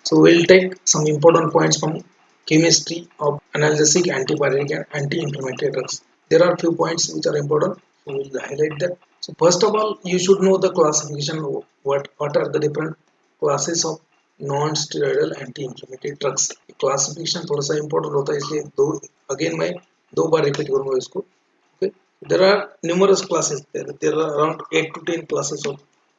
So we'll take some important points from chemistry of analgesic, antipyretic and anti-inflammatory drugs. There are few points which are important, so we'll highlight that. So first of all, you should know the classification. What are the different classes of non-steroidal anti-inflammatory drugs. Classification थोड़ा सा important होता है, इसलिए again मैं दो बार repeat करूँगा इसको. Okay. There are numerous classes. There are around 8 to 10 classes of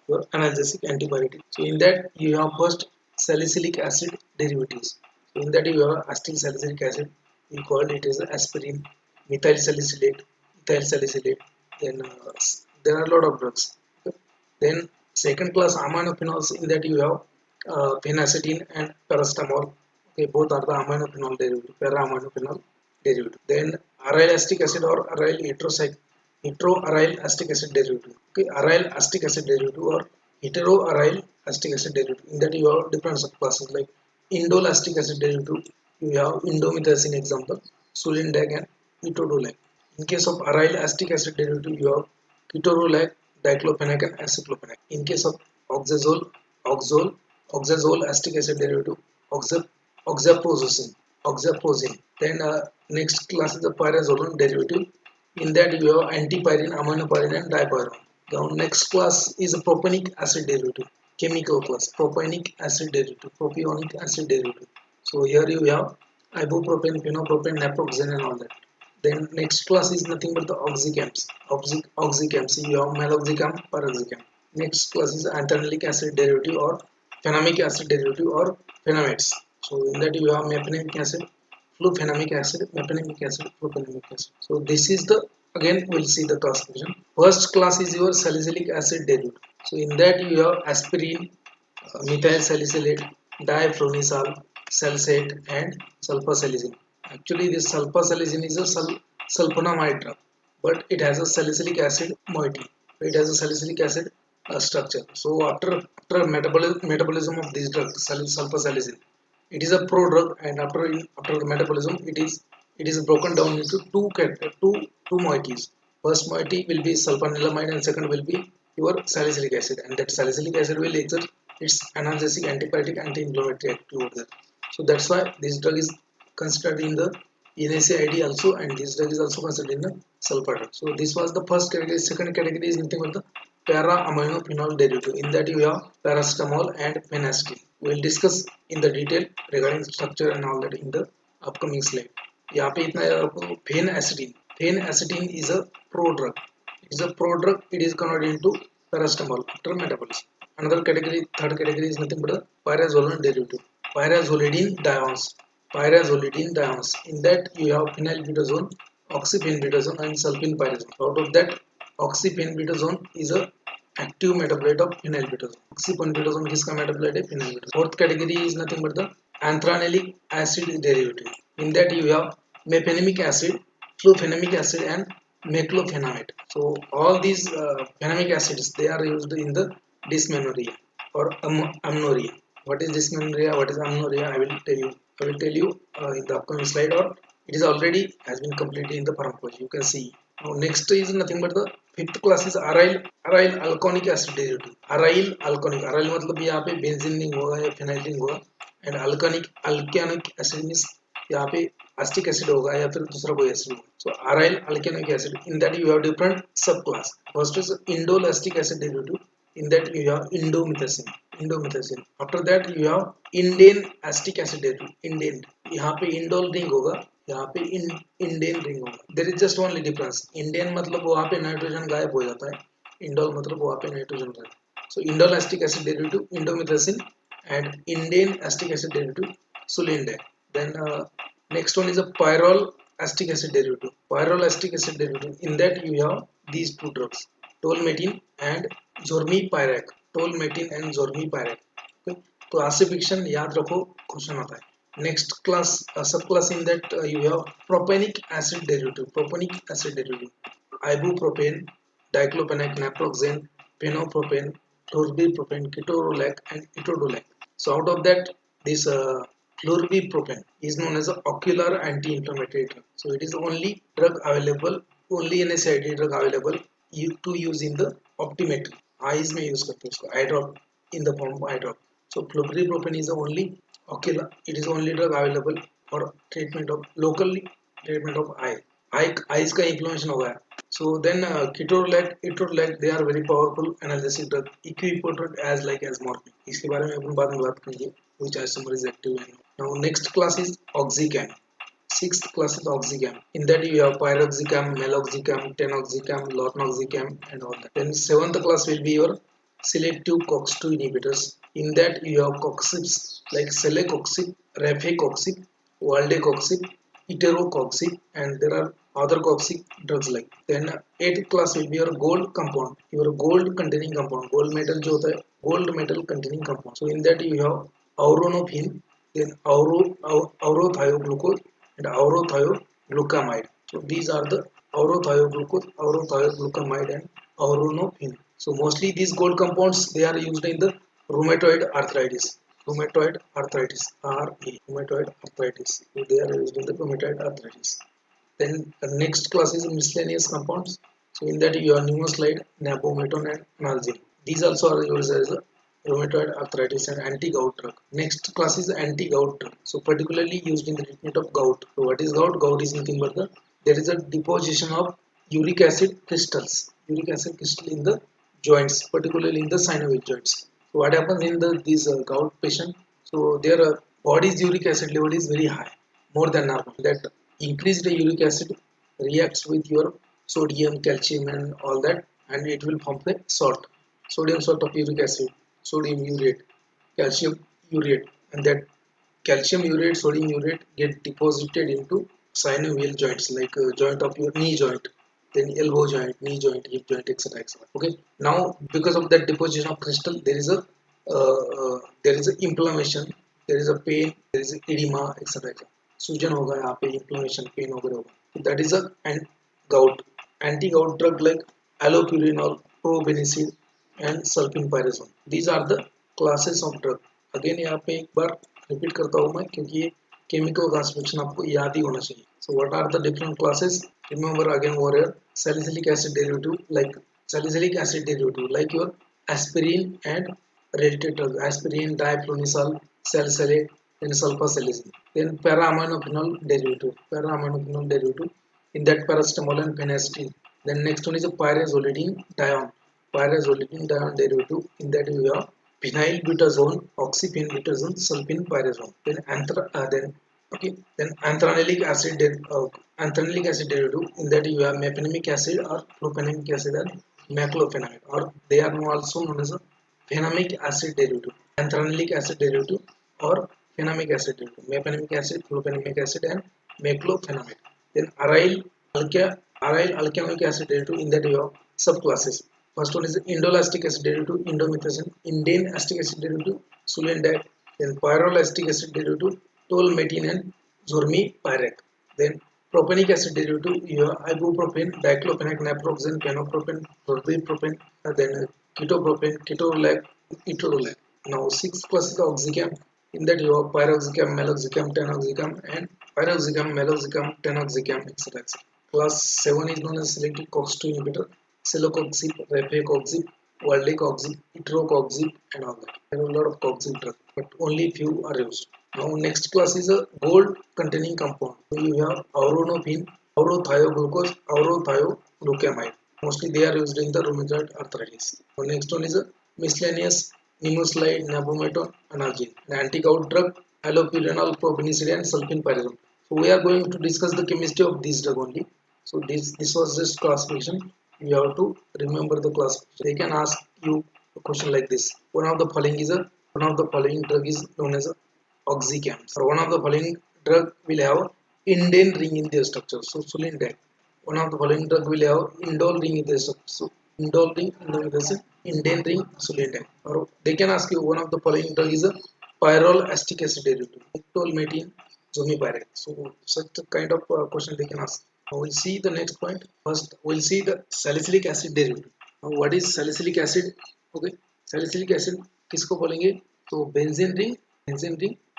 your analgesic antibiotic. So in that you have first salicylic acid derivatives. So in that you have acetyl salicylic acid. We call it as aspirin, methyl salicylate, ethyl salicylate. Then there are a lot of drugs. Okay. Then second class aminophenols. In that you have phenacetin and paracetamol. Okay, both are the aminophenol derivative, para-aminophenol derivative. Then aryl acetic acid or aryl heteroaryl acetic acid derivative. Okay, aryl acetic acid derivative or heteroaryl acetic acid derivative. In that you have different subclasses like indole acetic acid derivative. You have indomethacin example, sulindac and etodolac. In case of aryl acetic acid derivative, you have ketorolac, diclofenac and aceclofenac. In case of oxazole acetic acid derivative, oxapoxin. Then next class is the pyrazolone derivative. In that you have antipyrine, aminopyrine and dipyrone. The next class is a propionic acid derivative, chemical class, propionic acid derivative. So here you have ibuprofen, phenopropane, naproxen and all that. Then next class is nothing but the oxycams. Oxycams. You have meloxicam, paroxicam. Next class is anthenolic acid derivative or phenamic acid derivative or phenamates. So in that you have mefenamic acid, fluphenamic acid, mefenamic acid, fluphenamic acid. So this is the, again we'll see the classification. First class is your salicylic acid derivative. So in that you have aspirin, methyl salicylate, diflunisal, salsate and sulfasalicin. Actually this sulfasalicin is a sulfonamide drug, but it has a salicylic acid moiety. It has a salicylic acid structure. So after metabolism of this drug, sulfasalicin, it is a prodrug, and after the metabolism, it is broken down into two moieties. First moiety will be sulfanilamide, and second will be your salicylic acid, and that salicylic acid will exert its analgesic, antipyretic, anti-inflammatory activity over there. So that's why this drug is considered in the NSAID also, and this drug is also considered in the sulfur drug. So this was the first category. Second category is nothing but the para-aminophenol derivative. In that you have paracetamol and phenacetin. We will discuss in the detail regarding structure and all that in the upcoming slide. यहाँ पे इतना याद रखो, phenacetin is a prodrug. It is a prodrug. It is converted into paracetamol after metabolism. Another category, third category is nothing but a pyrazolone derivative. Pyrazolidine diones. In that you have phenylbutazone, oxyphenbutazone and sulfenpyrazone. Out of that, oxyphenbutazone is a active metabolite of phenylbutazone. Oxyphenbutazone किसका metabolite है? Phenylbutazone. Fourth category is nothing but the antranilic acid derivative. In that you have mefenamic acid, fluphenamic acid and meclophenamate. So all these phenamic acids, they are used in the dysmenorrhea or amenorrhea. What is dysmenorrhea? What is amenorrhea? I will tell you in the upcoming slide, or it is already has been completed in the pharmacology. You can see. Now next is nothing but the fifth class is aryl alcoholic acid derivative. Aryl मतलब यहाँ पे benzene नहीं होगा या phenyl नहीं होगा, and alkyonic acid means यहाँ पे acetic acid होगा या फिर दूसरा कोई acid होगा. So aryl alkyonic acid. In that you have different subclass. First is indole acetic acid derivative. In that you have indomethacin. After that you have indane acetic acid derivative. Indane. यहाँ पे indole ring होगा, यहाँ पे indane ring होगा. There is just only difference. Indane मतलब वहाँ पे nitrogen गायब हो जाता है. Indole मतलब वहाँ पे नाइट्रोजन रहता है. So indole acetic acid derivative indomethacin and indane acetic acid derivative sulindac. Then next one is a pyrrole acetic acid derivative. In that you have these two drugs, tolmetin and zormipirac. Okay. Classification याद रखो, question आता है. Next class subclass in that you have propionic acid derivative. Ibuprofen, diclofenac, naproxen, phenopropane, chlorbuprofen, ketorolac and etodolac. So out of that, this chlorbuprofen is known as an ocular anti-inflammatory drug. So it is only drug available, only NSAID drug available to use in the optometry. Eyes में use करते हैं उसको, eye drop in the form of eye drop. So chlorbuprofen is the only Okay, it is only drug available for treatment of locally treatment of eye eyes का inflammation होगा. So then ketorolac they are very powerful analgesic drug equipotent as like as morphine. इसके बारे में अपन बाद में बात करेंगे which isomer is active. Now next class is oxycam. Sixth class is oxycam. In that you have pyroxycam, meloxycam, tenoxycam, lornoxycam and all that. Then seventh class will be your selective COX-2 inhibitors. In that you have coxibs like celecoxib, rafecoxib, valdecoxib, heterocoxib, and there are other coxic drugs like. Then eighth class will be your gold compound, your gold containing compound, gold metal जो होता है gold metal containing compound. So in that you have auronopin, then aurothioglukose and aurothioglutamiide. So these are the aurothioglukose, aurothioglutamiide and auronopin. So mostly these gold compounds they are used in the rheumatoid arthritis. Rheumatoid arthritis, rheumatoid arthritis. So they are used in the rheumatoid arthritis. Then the next class is miscellaneous compounds. So in that you have pneumoslide, naprometon and nalgene. These also are used as a rheumatoid arthritis and anti-gout drug. Next class is anti-gout drug. So particularly used in the treatment of gout. So what is gout? Gout is nothing but there is a deposition of uric acid crystals. Uric acid crystal in the joints, particularly in the synovial joints. So what happens in these gout patient? So their body's uric acid level is very high, more than normal. That increased uric acid reacts with your sodium, calcium, and all that, and it will form the salt, sodium salt of uric acid, sodium urate, calcium urate, and that calcium urate, sodium urate get deposited into synovial joints like joint of your knee joint, then elbow joint, knee joint, hip joint, etc. etc. Okay. Now because of that deposition of crystal, there is a inflammation, there is a pain, there is a edema, etc. सूजन होगा यहाँ पे inflammation pain वगैरह होगा. That is a gout. Anti-gout drug like allopurinol, probenecid and sulfenpyrazone. These are the classes of drug. Again यहाँ पे एक बार repeat करता हूँ मैं क्योंकि ये chemical classification आपको याद ही होना चाहिए. So what are the different classes? Remember again over here salicylic acid derivative like your aspirin and related drugs, aspirin, diflunisal, salicylate, then sulfasalazine. Then para-aminophenol derivative. In that paracetamol and phenylephrine. Then next one is a pyrazolidine dione. Pyrazolidine dione derivative. In that you have phenylbutazone, oxyphenbutazone, sulfenpyrazone. Then antranilic acid derivative. In that you have mefenamic acid or clofenamic acid and maclophenamide, or they are also known as a phenamic acid derivative, antranilic acid derivative or phenamic acid derivative, mefenamic acid, clofenamic acid and maclophenamide. Then aryl alkanoic acid derivative. In that you have subclasses. First one is indolastic acid derivative, indomethacin, indane acetic acid derivative, sulindac, then pyrrole acetic acid derivative, tolmetin and zormipyrrec. Then propanic acid derivative, you have ibuprofen, diclofenac, naproxen, penoprofen, propiprofen, then ketoprofen, ketorolac, etorolac. Now sixth class is oxycam. In that you have pyroxycam, meloxycam, tenoxycam, and pyroxycam, meloxycam, tenoxycam, etc. Class 7 is known as selective COX-2 inhibitor, celecoxib, rafecoxib, valdecoxib, heterocoxib, and all that. There are a lot of coxib drugs, but only few are used. Now next class is a gold containing compound. So you have auronopin, aurothioglukose, aurothioglutamiide. Mostly they are used in the rheumatoid arthritis. So next one is a miscellaneous pneumoslide, naprometon, analgesic. The anti-gout drug, allopurinol, probenecid, and sulfenpyrazone. So we are going to discuss the chemistry of this drug only. So this was just classification. You have to remember the classification. They can ask you a question like this. One of the following drug is known as oxycam. So one of the following drug will have indane ring in their structure. So sulindac. One of the following drug will have indole ring in their structure. So indole ring, indane ring, sulindac. Or they can ask you one of the following drug is a pyrrole acetic acid derivative. Tolmetin, zomipyrrec. So such a kind of question they can ask. Now we'll see the next point. First, we'll see the salicylic acid derivative. Now, what is salicylic acid? Okay, salicylic acid किसको बोलेंगे? तो benzene ring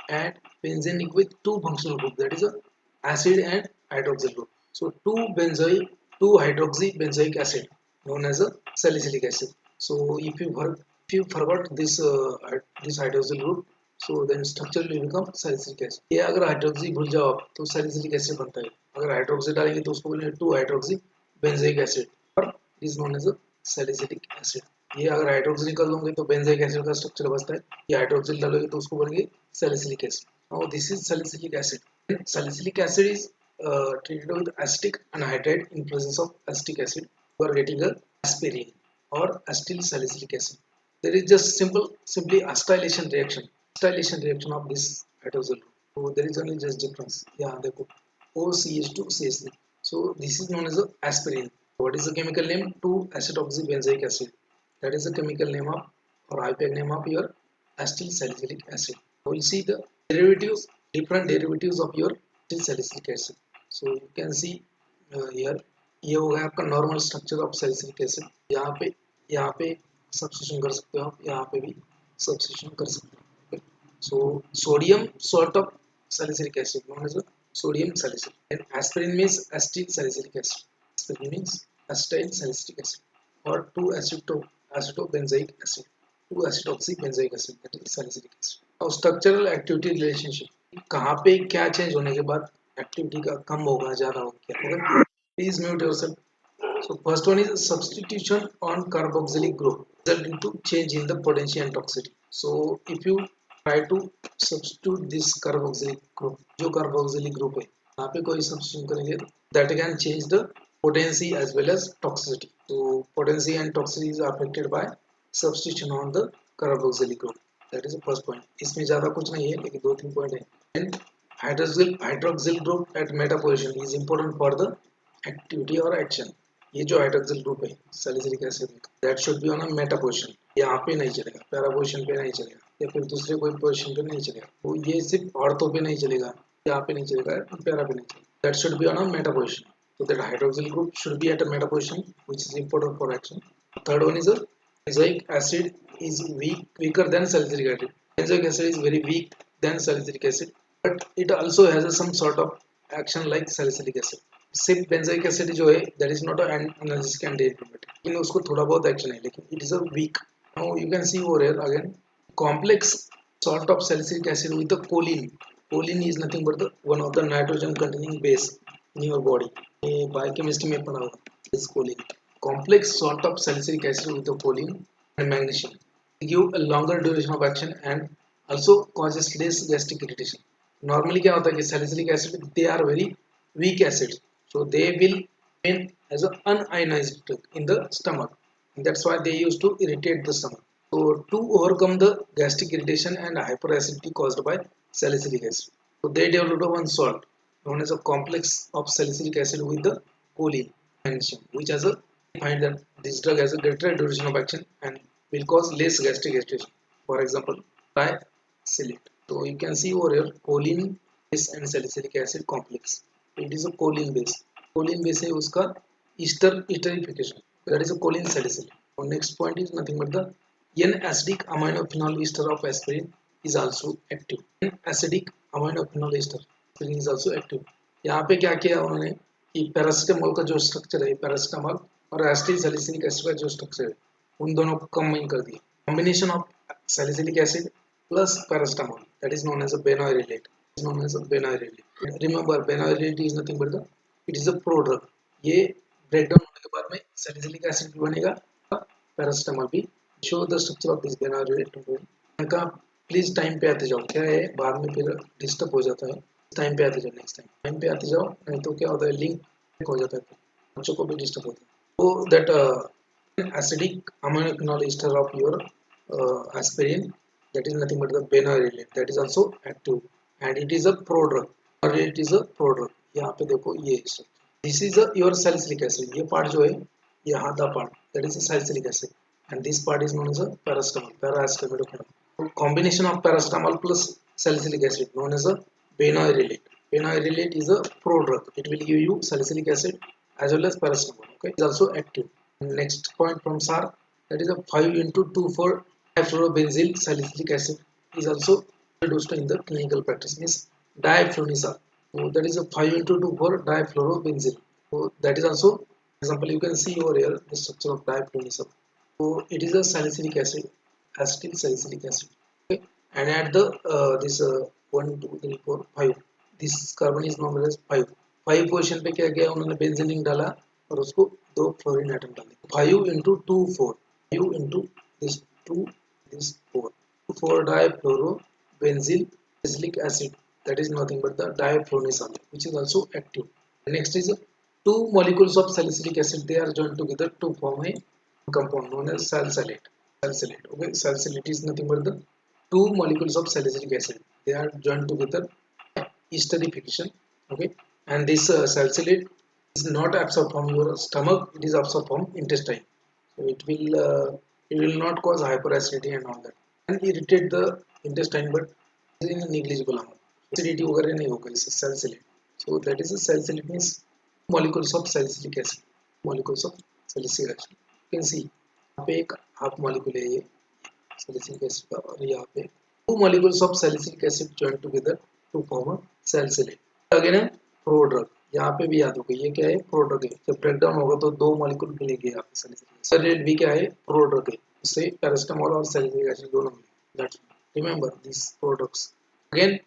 and benzene with two functional group, that is a acid and hydroxyl group. So two hydroxy benzoic acid known as a salicylic acid. So if you forgot this hydroxyl group, So then structure will become salicylic acid. ये अगर hydroxy भूल जाओ आप तो salicylic acid बनता है. अगर hydroxy डालेंगे तो उसको बोलेंगे 2 हाइड्रोक्सी बेंजोइक एसिड और is known as salicylic acid. ये अगर हाइड्रोक्सी निकाल दोगे तो बेंजोइक एसिड का स्ट्रक्चर बचता है. ये हाइड्रोक्सी डालोगे तो उसको बोलेंगे salicylic acid. Now this is salicylic acid. Salicylic acid is treated with acetic anhydride in presence of acetic acid. You are getting a aspirin or acetyl salicylic acid. There is just simply acetylation reaction of this hydroxyl group. So there is only just difference. Yeah, देखो OCH2 CH3. So this is known as a aspirin. What is the chemical name? 2-acetoxybenzoic acid. That is the chemical name of or IPAC name of your acetyl salicylic acid. We will see the derivatives, different derivatives of your acetyl salicylic acid. So you can see here ये हो गया आपका normal structure of salicylic acid. यहाँ पे substitution कर सकते हो आप, यहाँ पे भी सब्स्टिट्यूशन कर सकते हो. So sodium salt of salicylic acid known as a sodium salicylic, and aspirin means acetyl salicylic acid. Aspirin means acetyl salicylic acid or 2-acetobenzoic acid, 2-acetoxybenzoic acid, that is salicylic acid. और structural activity relationship कहाँ पे क्या change होने के बाद activity का कम होगा ज़्यादा होगा क्या होगा. Please mute yourself. So first one is substitution on carboxylic group result into change in the potency and toxicity. So if you try to substitute this carboxylic group, जो carboxylic group है यहाँ पे कोई substitution करेंगे that can change the potency as well as toxicity. So potency and toxicity is affected by substitution on the carboxylic group. That is the first point. इसमें ज़्यादा कुछ नहीं है लेकिन 2-3 पॉइंट है. And hydroxyl group at meta position is important for the activity or action. ये जो hydroxyl group है salicylic acid that should be on a Meta position. यहाँ पे नहीं चलेगा, पैरा पोजीशन पे नहीं चलेगा या फिर दूसरे कोई पोजीशन पे नहीं चलेगा. वो ये सिर्फ ऑर्थो पे नहीं चलेगा, यहाँ पे नहीं चलेगा, पैरा पे नहीं चलेगा. That should be on a Meta position. So that hydroxyl group should be at a meta position, which is important for action. Third one is a benzoic acid is weaker than salicylic acid. Benzoic acid is very weak than salicylic acid, but it also has some sort of action like salicylic acid. सिर्फ benzoic acid जो है that is not analgesic antiepileptic, लेकिन उसको थोड़ा बहुत action है लेकिन it is a weak. Now you can see over here again complex salt of salicylic acid with the choline. Choline is nothing but the one of the nitrogen containing base in your body. ये biochemistry में पढ़ा होगा. This choline. Complex salt of salicylic acid with the choline and magnesium give a longer duration of action and also causes less gastric irritation. Normally क्या होता है कि salicylic acid they are very weak acids, so they will remain as an unionized drug in the stomach, and that's why they used to irritate the stomach. So to overcome the gastric irritation and hyperacidity caused by salicylic acid, so they developed one salt known as a complex of salicylic acid with the choline magnesium, which has a find that this drug has a greater duration of action and will cause less gastric irritation. For example, triacylate. So you can see over here choline base and salicylic acid complex. It is a choline base. Choline base है उसका esterification. That is a choline salicylic. Our next point is nothing but the N-acidic aminophenol ester of aspirin is also active. N-acidic aminophenol ester aspirin is also active. यहाँ पे क्या किया उन्होंने कि paracetamol का जो स्ट्रक्चर है, पैरासिटामोल और एसिटिल सैलिसिलिक एसिड का जो स्ट्रक्चर है उन दोनों को कंबाइन कर दिया. Combination of salicylic acid plus paracetamol that is known as a benorilate. known as a benairelate. Remember, benairelate is nothing but it is a prodrug. ये breakdown होने के बाद में salicylic acid भी बनेगा, पैरासिटामोल भी. Show the structure of this benairelate. मैं कहा प्लीज टाइम पे आते जाओ, क्या है बाद में फिर डिस्टर्ब हो जाता है. टाइम पे आते जाओ, नेक्स्ट टाइम पे आते जाओ, नहीं तो क्या होता है लिंक हो जाता है, बच्चों को भी डिस्टर्ब होता है. तो that acidic aminophenol ester of your aspirin, that is nothing but the benairelate, that is also active. And it is a prodrug or it is a prodrug. यहाँ पे देखो ये this is a your salicylic acid. ये part जो है ये आधा part that is a salicylic acid, and this part is known as a paracetamol, paracetamol. Combination of paracetamol plus salicylic acid known as a benairelate. Benairelate is a prodrug. It will give you salicylic acid as well as paracetamol. Okay, it is also active. Next point from SAR, that is a 5-into-2,4 difluorobenzyl salicylic acid is also introduced in the clinical practice, means diflunisal. So that is a 5-into-2,4 difluorobenzyl. So that is also example. You can see over here the structure of diflunisal. So it is a salicylic acid, acetyl salicylic acid. Okay. and at the this 1 2 3 4 5, this carbon is known as 5 position पे क्या किया उन्होंने benzene ring डाला और उसको दो fluorine atom डाले 5 into 2 4 5 into this 2 this 4 4 difluoro benzene acylic acid, that is nothing but the difluonisol, which is also active. Next is two molecules of salicylic acid, they are joined together to form a compound known as salicylate. Salicylate, okay, salicylate is nothing but the two molecules of salicylic acid, they are joined together esterification, okay, and this salicylate is not absorbed from your stomach, it is absorbed from intestine, so it will not cause hyperacidity and all that and irritate the intestine, but in a negligible amount. Acidity वगैरह नहीं होगा इससे salicylate. So that is a salicylate means molecules of salicylic acid, molecules of salicylic acid. You can see यहाँ पे एक half molecule है ये salicylic acid का और यहाँ पे two molecules of salicylic acid joined together to form a salicylate. Again है prodrug, यहाँ पे भी याद होगा ये क्या है prodrug है, जब ब्रेकडाउन होगा तो दो मॉलिक्यूल मिलेंगे यहाँ पे salicylic acid भी क्या है prodrug है, इससे पैरासिटामोल और salicylic acid दोनों मिलेंगे. That's remember these products. Again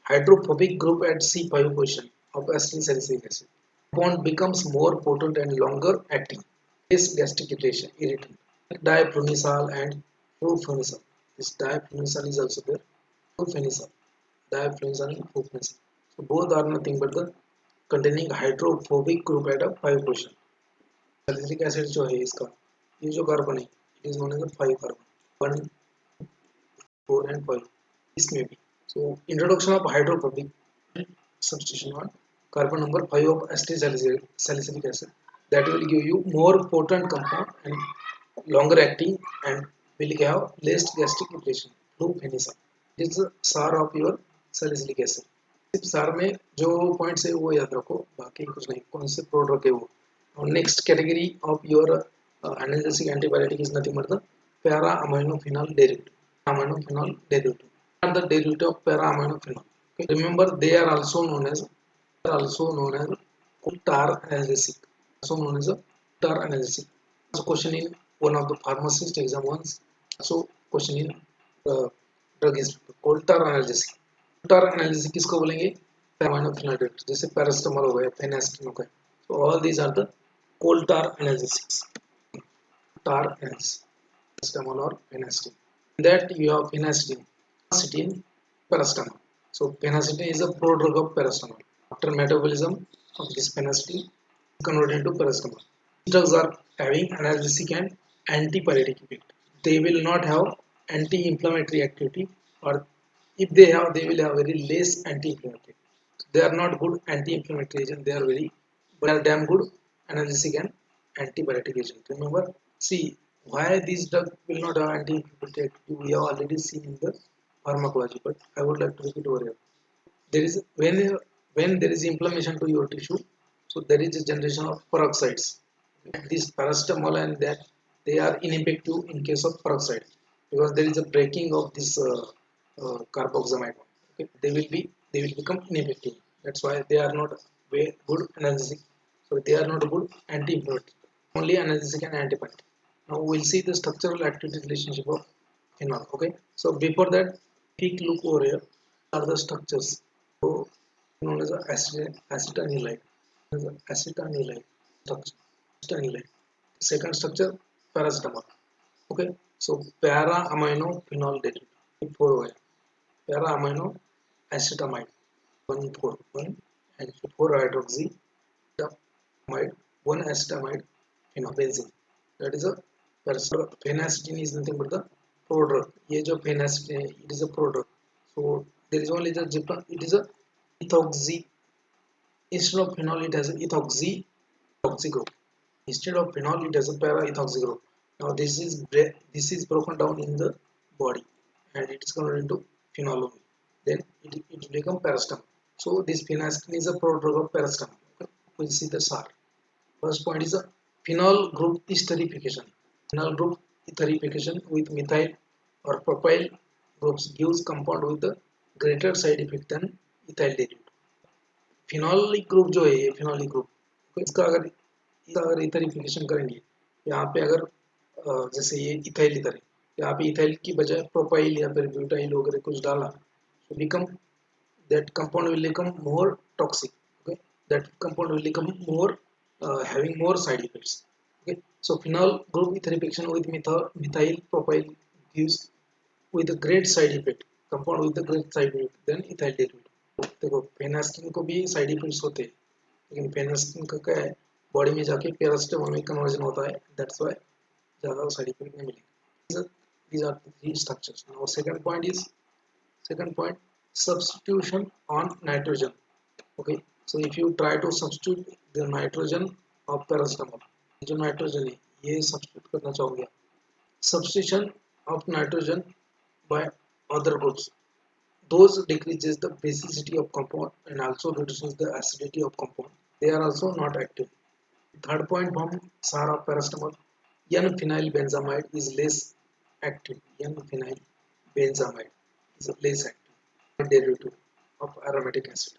hydrophobic group at C5 position of acetylsalicylic acid. Bond becomes more potent and longer acting. Less gastric irritant. Diphenyl and fluphenyl. This diphenyl is also there. Fluphenyl. Diphenyl and fluphenyl. So both are nothing but the containing hydrophobic group at a 5 position. Salicylic acid जो है इसका ये जो carbon है it is known as a 5 carbon 1 4 and 5 इसमें भी. So introduction of hydrophobic substitution on carbon number 5 of acetylsalicylic acid, that will give you more potent compound and longer acting and will have less gastric irritation. Fluphenyl. This is the SAR of your salicylic acid. सिर्फ SAR में जो points है वो याद रखो, बाकी कुछ नहीं, कौन से प्रोडक्ट है वो. और next category of your analgesic antibiotic is nothing but the para aminophenol derivative. Aminophenol derivative are the derivative of para aminophenol. Okay. Remember they are also known as coal tar analgesic. Also known as a tar analgesic. Also question in one of the pharmacist exam once. Also question in drug inspector. Coal tar analgesic. Tar analgesic किसको बोलेंगे? Aminophenol derivative. जैसे paracetamol हो गया, phenylephrine हो गया. So all these are the coal tar analgesics. Tar analgesic. Paracetamol or phenylephrine. That you have phenacetin, paracetamol. So phenacetin is a prodrug of paracetamol. After metabolism of this phenacetin is converted into paracetamol. These drugs are having analgesic and antipyretic effect. They will not have anti-inflammatory activity, or if they have, they will have very less anti-inflammatory. They are not good anti-inflammatory agent. They are damn good analgesic and antipyretic agent. Remember, see why this drug will not have anti-inflammatory activity we have already seen in the pharmacology, but I would like to repeat over here. There is when there is inflammation to your tissue, so there is a generation of peroxides. This paracetamol and that they are ineffective in case of peroxide because there is a breaking of this carboxamide. Okay, they will become ineffective. That's why they are not very good analgesic. So they are not good anti-inflammatory. Only analgesic and antibiotic. Now we'll see the structural activity relationship of phenol. Okay, so before that, quick look over here are the structures. So known as acetanilide. Acetanilide structure. Acetanilide. Second structure paracetamol. Okay, so para amino phenol derivative 4 para amino acetamide 1 and 4 hydroxy amide 1 acetamide benzene. That is a phenacetin is nothing but the prodrug. ये जो phenacetin है, it is a prodrug. So there is only the it is a ethoxy. Instead of phenol, it has an ethoxy group. Instead of phenol, it has a para ethoxy group. Now this is broken down in the body and it is converted into phenol only. Then it will become paracetamol. So this phenacetin is a prodrug of paracetamol. Okay. We'll see the SAR. First point is a phenol group esterification. Phenol group esterification with methyl or propyl groups gives compound with a greater side effect than ethyl derivative. Phenolic group जो है ये phenolic group, इसका अगर इथरिफिकेशन करेंगे यहाँ पे अगर जैसे ये इथाइल इथर है यहाँ पे इथाइल की बजाय प्रोपाइल या फिर ब्यूटाइल वगैरह कुछ डाला, तो become that compound will become more toxic. Okay, that compound will become more having more side effects. Okay, so phenol group ether reaction with methyl propyl gives with a great side effect, compound with a great side effect than ethyl derivative. देखो फेनास्टिन को भी side effects होते हैं, लेकिन फेनास्टिन का क्या है, body में जाके पैरास्टामोल में कन्वर्जन होता है, दैट्स व्हाई ज़्यादा साइड इफेक्ट नहीं मिलेगा. These are the three structures. Now second point, substitution on nitrogen. Okay, so if you try to substitute the nitrogen of paracetamol, जो nitrogen है ये substitute करना चाहोगे, substitution of nitrogen by other groups, those decreases the basicity of compound and also reduces the acidity of compound. They are also not active. Third point from SAR of paracetamol, N-phenyl benzamide is less active. N-phenyl benzamide is less active derivative of aromatic acid.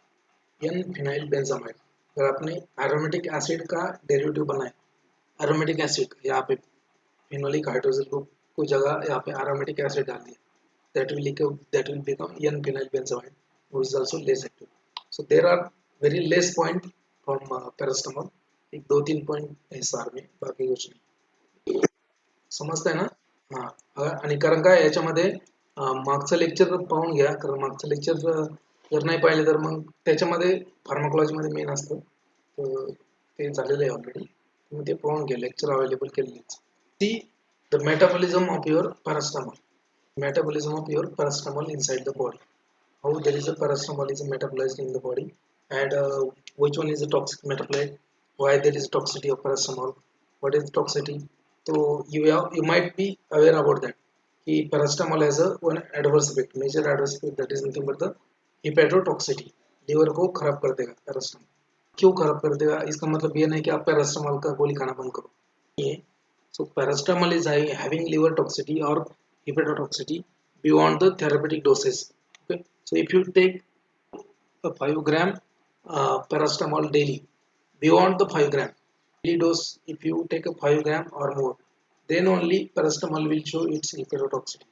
N-phenyl benzamide, अगर आपने aromatic acid का derivative बनाए, aromatic acid यहाँ पे phenolic hydroxyl group को जगह यहाँ पे aromatic acid डाल दिया, that will become N-phenyl benzamide, which is also less active. So there are very less point from paracetamol. एक दो तीन पॉइंट है सार में, बाकी कुछ नाही. समजतंय ना? हां, आणि कारण काय याच्यामध्ये मागचं लेक्चर पाहून घ्या, कारण मागचं लेक्चर जर नाही पाहिले तर मग त्याच्यामध्ये फार्माकोलॉजी मध्ये मेन असतं, तर ते झालेलं आहे ऑलरेडी, तुम्ही ते पाहून घ्या, लेक्चर अवेलेबल केलेलेच. See the metabolism of your paracetamol. Metabolism of your paracetamol inside the body. How there is a paracetamol is metabolized in the body, and which one is a toxic metabolite? Why there is toxicity of paracetamol? What is toxicity? So you might be aware about that. कि paracetamol has a one adverse effect, major adverse effect, that is nothing but the hepatotoxicity. Liver को खराब कर देगा paracetamol. क्यों खराब कर देगा? इसका मतलब ये नहीं कि आप paracetamol का गोली खाना बंद करो. ये so paracetamol is having liver toxicity or hepatotoxicity beyond the therapeutic doses. Okay, so if you take a 5 gram paracetamol daily, beyond the 5 gram daily dose, if you take a 5 gram or more, then only paracetamol will show its hepatotoxicity.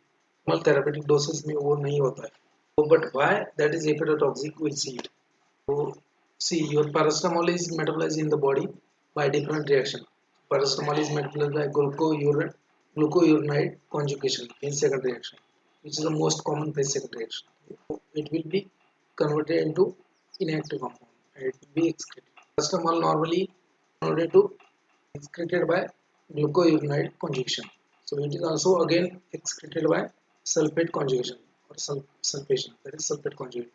Normal therapeutic doses में वो नहीं होता है. So, but why that is hepatotoxic, we'll see it. So see, your paracetamol is metabolized in the body by different reaction. Paracetamol is metabolized by glucuronide conjugation in second reaction, which is the most common phase second reaction. It will be converted into inactive compound and it will be excreted. Paracetamol normally converted to excreted by glucuronide conjugation. So it is also again excreted by sulfate conjugation or sulfation, that is sulfate conjugate.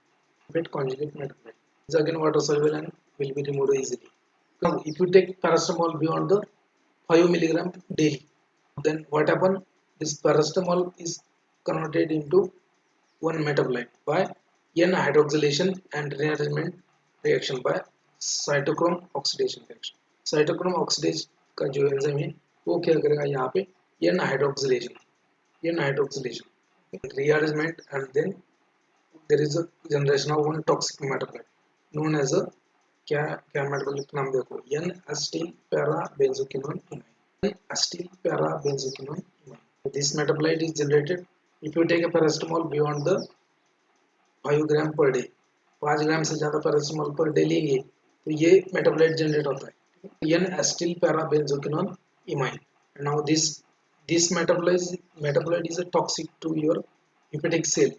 Sulfate conjugate metabolite is again water soluble and will be removed easily. Now if you take paracetamol beyond the 5 milligram daily, then what happen? This paracetamol is converted into one metabolite by N-hydroxylation and rearrangement reaction by cytochrome oxidation reaction. Cytochrome oxidase का जो enzyme है वो क्या करेगा यहाँ पे N-hydroxylation rearrangement, and then there is a generation of one toxic metabolite known as a क्या metabolite नाम देखो, N-acetyl para-benzoquinone imine. N-acetyl para-benzoquinone imine. This metabolite is generated if you take a paracetamol beyond the 5 gram per day. 5 ग्राम से ज़्यादा paracetamol per day लेंगे तो ये metabolite generate होता है, N-acetyl para-benzoquinone imine. Now this metabolite is a toxic to your hepatic cell.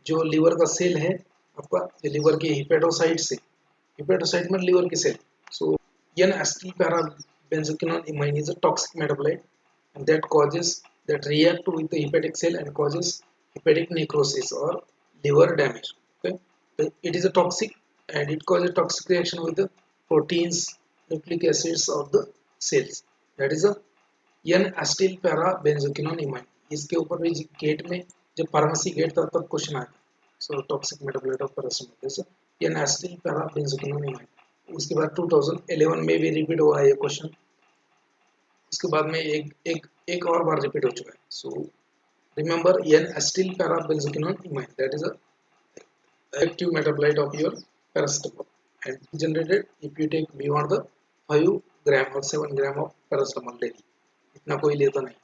जो liver का cell है आपका, लीवर के हेपेटोसाइट में लीवर की cell. So N-acetyl para-benzoquinone imine is a toxic metabolite, and that react with the hepatic cell and causes hepatic necrosis or liver damage. Okay, it is a toxic and it causes toxic reaction with the proteins, nucleic acids of the cells. That is a N-acetyl para-benzoquinone imine. इसके ऊपर भी gate में जब pharmacy gate था तब question आया था. So toxic metabolite of paracetamol, N-acetyl para-benzoquinone imine. उसके बाद 2011 में भी रिपीट हुआ ये क्वेश्चन. उसके बाद में एक और बार रिपीट हो चुका है. सो remember N-acetyl para-benzoquinone imine, that is a active metabolite of your paracetamol and generated if you take beyond the 5 gram or 7 gram of paracetamol daily. इतना कोई लेता नहीं.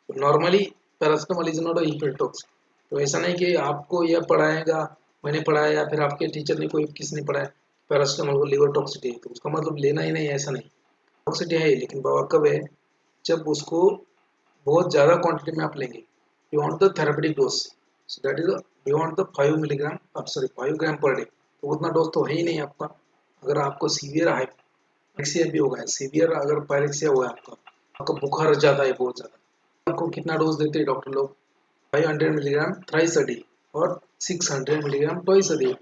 So normally paracetamol is not a hepatotoxic. तो ऐसा नहीं कि आपको यह पढ़ाएगा, मैंने पढ़ाया या फिर आपके टीचर ने कोई किसने पढ़ाया पैरासिटामोल को लिवर टॉक्सिटी है तो उसका मतलब लेना ही नहीं, ऐसा नहीं। टॉक्सिटी है लेकिन बाबा कब है, जब उसको बहुत ज़्यादा क्वांटिटी में आप लेंगे, beyond the therapeutic dose, so that is beyond the 5 milligram, अब सॉरी 5 ग्राम पर डे, तो उतना डोज तो है ही नहीं आपका। अगर आपको सीवियर हाइपोक्सिया भी होगा, सीवियर अगर पायरेक्सिया हुआ है आपका बुखार ज़्यादा है बहुत ज़्यादा, आपको कितना डोज देते हैं डॉक्टर लोग, 500 मिलीग्राम थ्राइस अ डे और 600 मिलीग्राम ट्वाइस अ डे,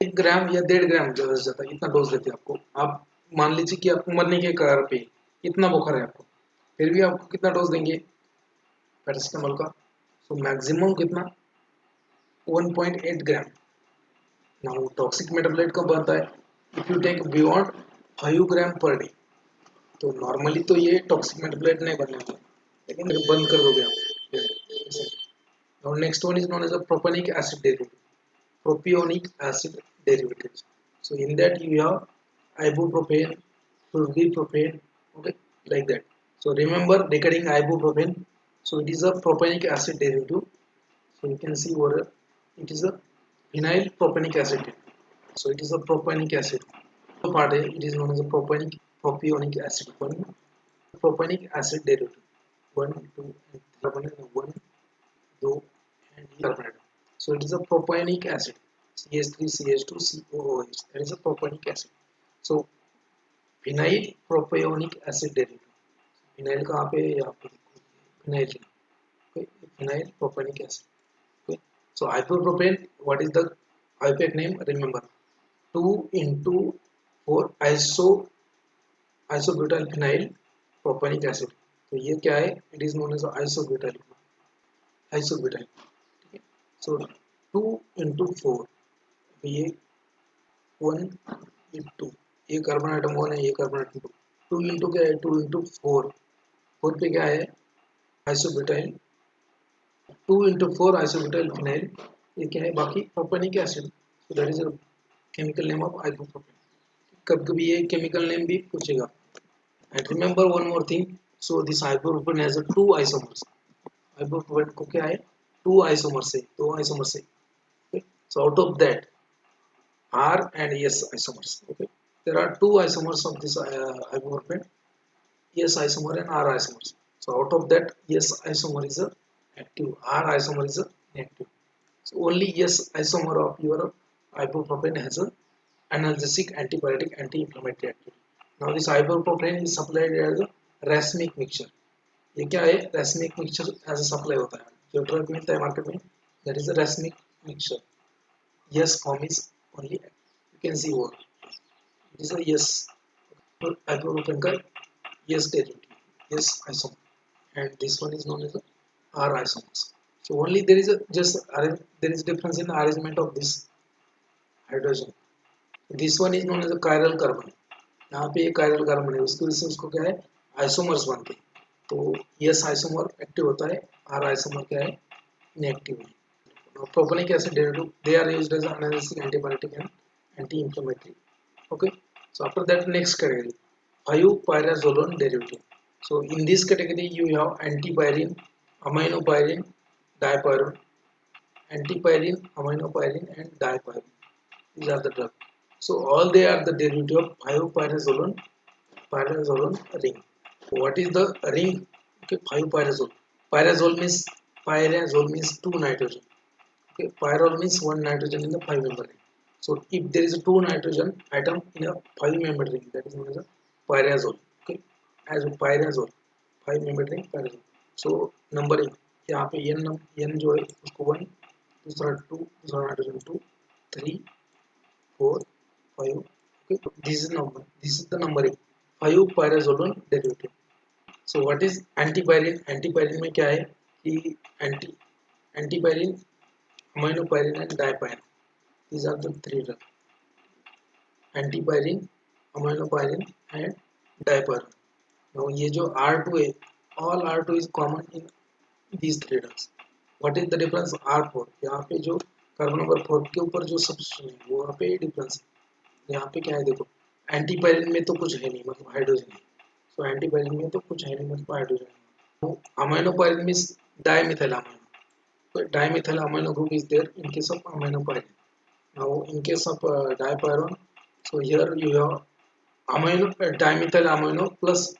1 ग्राम या 1.5 ग्राम ज़्यादा से ज़्यादा इतना डोज देते हैं आपको। आप मान लीजिए कि आपको मरने के कगार पे इतना बुखार है आपको, फिर भी आपको कितना डोज देंगे पैरासिटामोल का, सो मैक्सिमम कितना 1.8 ग्राम। नाउ टॉक्सिक मेटाबोलाइट कब बनता है, if you take beyond 5 gram per day, तो नॉर्मली तो ये टॉक्सिक मेटाबोलाइट नहीं बनने वाला, लेकिन बंद कर दोगे आप। Now next one is known as a propionic acid derivative. Propionic acid derivatives. So in that you have ibuprofen, flurbiprofen, okay, like that. So remember regarding ibuprofen, so it is a propionic acid derivative. So you can see over it is a vinyl propionic acid. So it is a propionic acid. The part A, it is known as a propionic acid. One propionic acid derivative. One, two, and three. One, two, and carbon atom. So it is a propionic acid. CH3, CH2, COOH. That is a propionic acid. So vinyl propionic acid derivative. Vinyl कहाँ पे है यहाँ पे vinyl. Okay, vinyl propionic acid. Okay. So ibuprofen. What is the IUPAC name? Remember 2 into 4 isobutyl phenyl propionic acid. तो ये क्या है? It is known as isobutyl. Isobutyl. So 2 into 4, ये 1 into, ये कार्बन आइटम 1 है, ये कार्बन आइटम 2, 2 into क्या है, 2 into 4, 4 पे क्या है आइसोब्यूटाइल, 2 into 4 आइसोब्यूटाइल फिनाइल, ये क्या है बाकी propanoic acid, so that is a chemical name of ibuprofen. कब कभी ये केमिकल नेम भी पूछेगा। And remember one more thing, so this ibuprofen has 2 isomers, ibuprofen को क्या है 2 आइसोमर्स है, 2 आइसोमर्स है। Okay. So out of that R and S isomers. Okay, there are 2 isomers of this ibuprofen, S isomer and R isomers. So out of that, S isomer is a active, R isomer is a inactive. So only S isomer of your ibuprofen has a analgesic, antipyretic, anti-inflammatory activity. Now this ibuprofen is supplied as a racemic mixture. ये क्या है racemic mixture as a supply होता है, जो drug मिलता है market में, that is a racemic mixture. Yes form is only, you can see what it is a yes ibuprofen का yes derivative, yes isomer, and this one is known as a R isomers. So only there is a there is difference in the arrangement of this hydrogen. This one is known as a chiral carbon. यहाँ पे ये chiral carbon है, उसकी वजह से उसको क्या है आइसोमर्स बनते हैं, तो yes आइसोमर एक्टिव होता है, R आइसोमर क्या है इनएक्टिव है. Propionic acid derivative, they are used as analgesic, antibiotic and anti-inflammatory. Okay, so after that next category 5-pyrazolone derivative. So in this category you have antipyrine, aminopyrine, dipyrone, antipyrine, aminopyrine and dipyrone. These are the drugs. So all they are the derivative of 5-pyrazolone ring. What is the ring? Okay, 5-pyrazole. Pyrazole means 2 nitrogen. Okay, pyrrole means 1 nitrogen in the 5-member ring. So if there is a 2 nitrogen atom in a 5-member ring, that is known as a pyrazole. Okay, as a pyrazole, 5-member ring pyrazole. So numbering, यहाँ पे n जो है उसको 1, दूसरा 2, दूसरा nitrogen 2, 3, 4, 5. Okay, this is number. This is the numbering. 5-pyrazolone derivative. So what is antipyrine? Antipyrine में क्या है कि antipyrine, aminopyrine and dipyrine. These are the 3 drugs. Antipyrine, aminopyrine and dipyrine. Now ये जो R2 है, all R2 is common in these 3 drugs. What is the difference? R4. यहाँ पे जो कार्बन नंबर 4 के ऊपर जो सब्स्टिट्यूशन है वो यहाँ पे डिफरेंस है. यहाँ पे क्या है देखो, एंटीपायरिन में तो कुछ है नहीं, मतलब हाइड्रोजन है. सो एंटीपायरिन में तो कुछ है नहीं, मतलब हाइड्रोजन है. अमाइनोपायरिन means dimethyl amino. So dimethyl amino group is there in case of aminopyrine. Now in case of dipyron, so here you have amino dimethyl amino plus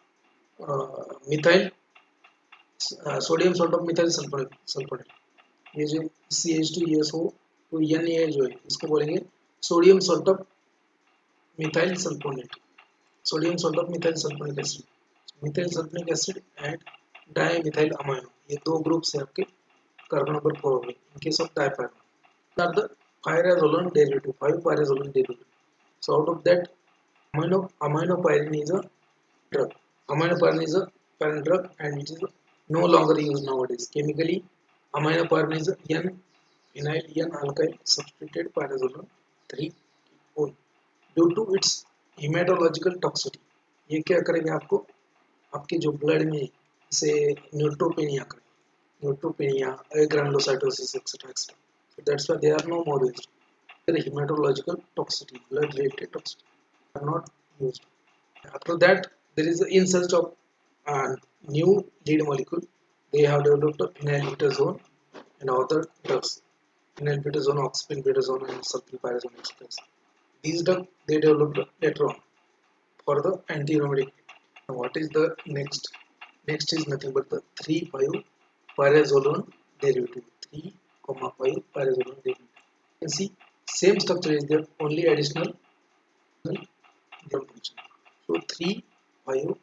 methyl sodium salt of methyl sulphonate ये जो CH2SO तो Na जो है इसको बोलेंगे sodium salt of methyl sulphonate sodium salt of methyl sulphonic acid and dimethyl amino ये दो groups हैं आपके कार्बन नंबर 4 में in case of dipyrone are the pyrazolone derivative 5 pyrazolone derivative so out of that aminopyrine is a drug aminopyrine is a parent drug and it is no longer used nowadays chemically aminopyrine is n phenyl n alkyl substituted pyrazolone 3 ketone due to its hematological toxicity ये क्या करेंगे आपको आपके जो blood में से neutropenia granulocytosis etcetera etcetera so that's why they are no more used the hematological toxicity blood related toxicity are not used after that there is in search of new lead molecule they have developed a phenylbutazone and other drugs phenylbutazone oxybutazone and sulfonylurea etc these drugs they developed later on for the anti-rheumatic. Now what is the next? Next is nothing but the 3,5-pyrazolone derivative. 3,5 pyrazolone derivative. You can see same structure is there, only additional function. So 3,5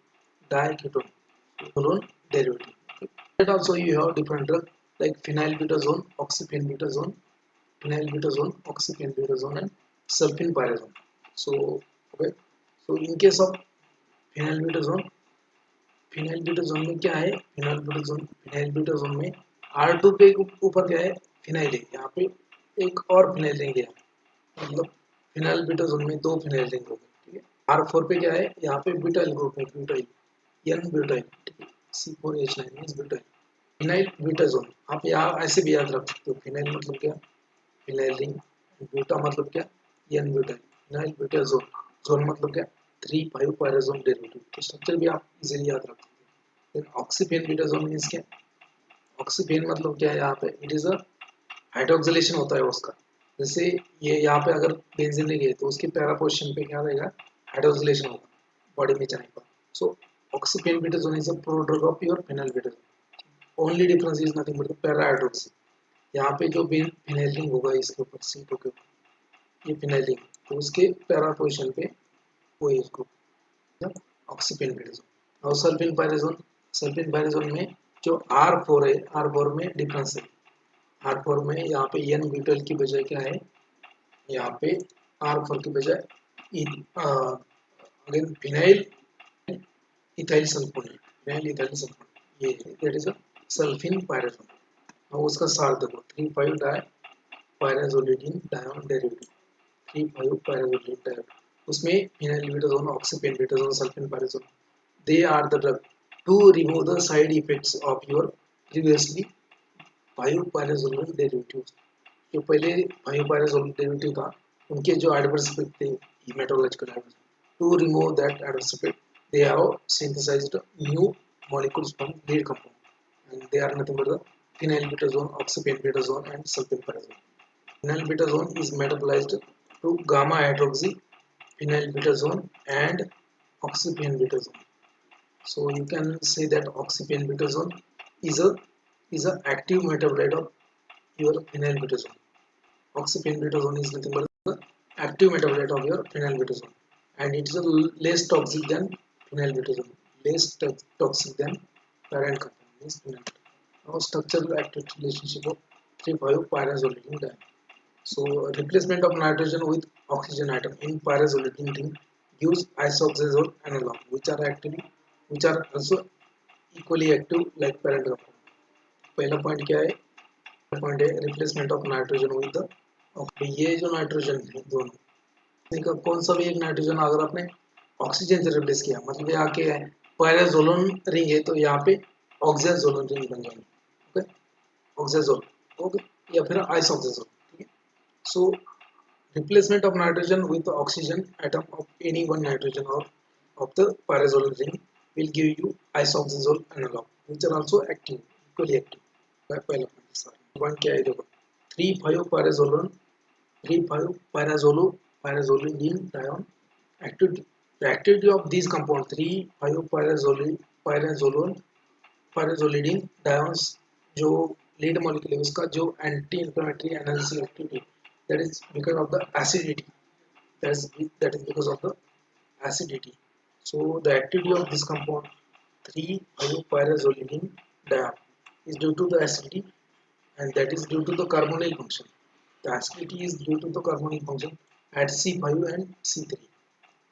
diketone derivative. Okay. That also you have different drug like phenylbutazone, oxybutazone, oxybutazone, and sulfonylurea. So okay. So in case of phenylbutazone में क्या है phenylbutazone में R2 पे ऊपर क्या है phenyl है यहाँ पे एक और फिनाइल रिंग है मतलब phenylbutazone में दो फिनाइल रिंग हो गए ठीक है R4 पे क्या है यहाँ पे ब्यूटाइल ग्रुप है ब्यूटाइल n ब्यूटाइल ठीक है C4H9 मींस ब्यूटाइल phenylbutazone आप यहाँ ऐसे भी याद रख सकते हो फिनाइल मतलब क्या फिनाइल रिंग ब्यूटा मतलब क्या n ब्यूटाइल phenylbutazone जोन मतलब क्या 3,5 pyrazone derivative तो स्ट्रक्चर भी आप इजीली याद रख सकते हैं देन oxybutazone मींस क्या ऑक्सीपेन मतलब क्या है यहाँ पे इट इज अ हाइड्रोक्सिलेशन होता है उसका जैसे ये यहाँ पे अगर बेंजीन लेंगे तो उसके पैरा पोजीशन पे क्या रहेगा हाइड्रोक्सिलेशन होगा बॉडी में जाने पर सो oxybutazone is a prodrug of your phenylbutazone only difference is nothing but the para hydroxy यहाँ पे जो फिनाइल रिंग होगा इसके ऊपर C2 के ऊपर ये फिनाइल रिंग तो उसके पैरा पोजीशन पे वो है इसको ऑक्सीपेनबिटाजोन और सल्फेनपायराजोन में जो R4 है R4 में डिफरेंस है R4 में यहाँ पे n ब्यूटाइल की बजाय क्या है यहाँ पे R4 की बजाय अगेन फिनाइल इथाइल सल्फोनेट ये दैट इज अ सल्फेनपायराजोन और उसका सार देखो 3,5 डाई पायराजोलेटिन डायोन डेरिवेटिव 3,5 पायराजोलेटिन डायोन उसमें phenylbutazone, oxybutazone, sulfonylurea they are the drug to remove the side effects of your previously 5-pyrazolone derivatives जो पहले 5-pyrazolone derivative था उनके जो adverse effect थे hematological adverse to remove that adverse effect they have synthesized new molecules from lead compound and they are nothing but the phenylbutazone, oxybutazone and sulfonylurea phenylbutazone is metabolized to gamma hydroxy phenylbutazone and oxybutazone. So you can say that oxybutazone is a active metabolite of your phenylbutazone. Oxybutazone is nothing but the active metabolite of your phenylbutazone, and it is a less toxic than phenylbutazone. Less toxic than parent compound is phenylbutazone. Now structural activity relationship of 3,5-pyrazolidine diene. So replacement of nitrogen with oxygen atom in pyrazolidine ring use isoxazole analog which are also equally active like parent compound. पहला point क्या है point है replacement of nitrogen with the ये जो nitrogen है दोनों कौन सा भी एक नाइट्रोजन अगर आपने ऑक्सीजन से रिप्लेस किया मतलब यहाँ के पायराजोलोन रिंग है तो यहाँ पे ऑक्साजोलोन रिंग बन जाएंगे ओके ऑक्साजोल ओके या फिर आइसोक्साजोल So, replacement of nitrogen with the oxygen atom of any one nitrogen or of the pyrazolone ring will give you isoxazole analog, which are also active, equally active. पहला one क्या है देखो 3,5-pyrazolone 3,5-pyrazolo pyrazolidine dione activity. The activity of these compound 3,5-pyrazolone pyrazolidine diones जो lead molecule है उसका जो anti inflammatory analgesic activity that is because of the acidity that is because of the acidity. So the activity of this compound 3,5-pyrazolidine dione is due to the acidity and that is due to the carbonyl function. The acidity is due to the carbonyl function at C5 and C3.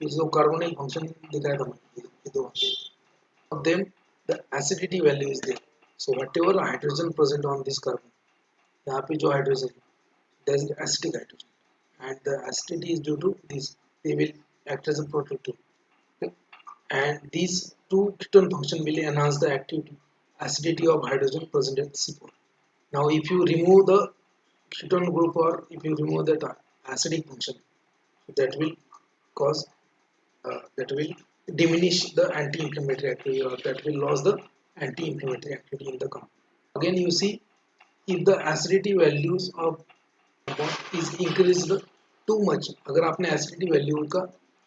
Is the carbonyl function दिखाया था ये दो of them the acidity value is there. So whatever hydrogen present on this carbon, यहाँ पे जो hydrogen there is acidic hydrogen and the acidity is due to this. They will act as a protective. Okay? And these two ketone function will enhance the activity acidity of hydrogen present at C4. Now if you remove the ketone group or if you remove that acidic function, that will cause that will diminish the anti-inflammatory activity or that will lose the anti-inflammatory activity in the compound. Again you see if the acidity values of compound is increased too much, अगर आपने acidity value का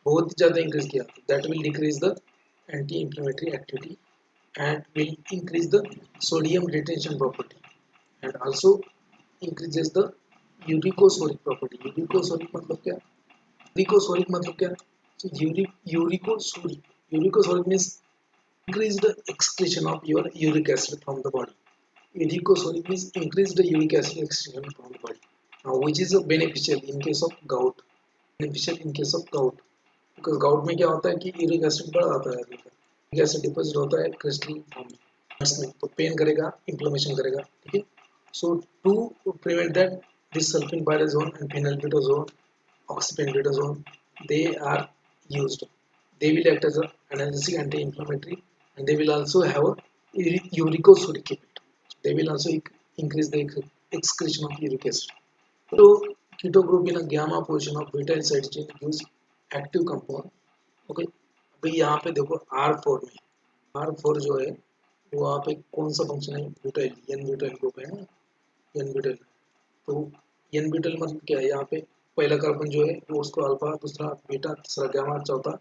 बहुत ज़्यादा increase किया that will decrease the anti-inflammatory activity and will increase the sodium retention property and also increases the uricosolic property. Uricosolic मतलब क्या? Uricosolic मतलब क्या? So uricosolic means increased excretion of your uric acid from the body. Uricosolic means increased uric acid excretion from the body. Now, which is beneficial in case of gout. Beneficial in case of gout. Because gout में क्या होता है कि uric acid बढ़ जाता है आदमी का. uric acid deposit होता है crystal form में. तो pain करेगा, inflammation करेगा, ठीक है? So to prevent that, this sulfenpyrazone and phenylbutazone, oxybenzone, they are used. They will act as an analgesic anti-inflammatory and they will also have a uricosuric effect. They will also increase the excretion of uric acid. So keto group in a gamma position of butyl side chain gives active compound. Okay. अभी यहाँ पे देखो R4 में R4 जो है वो वहाँ पे कौन सा फंक्शन है ब्यूटाइल एन ब्यूटाइल ग्रुप है ना एन ब्यूटाइल तो एन ब्यूटाइल मतलब क्या है यहाँ पे पहला कार्बन जो है वो उसको अल्फा दूसरा बीटा तीसरा गामा चौथा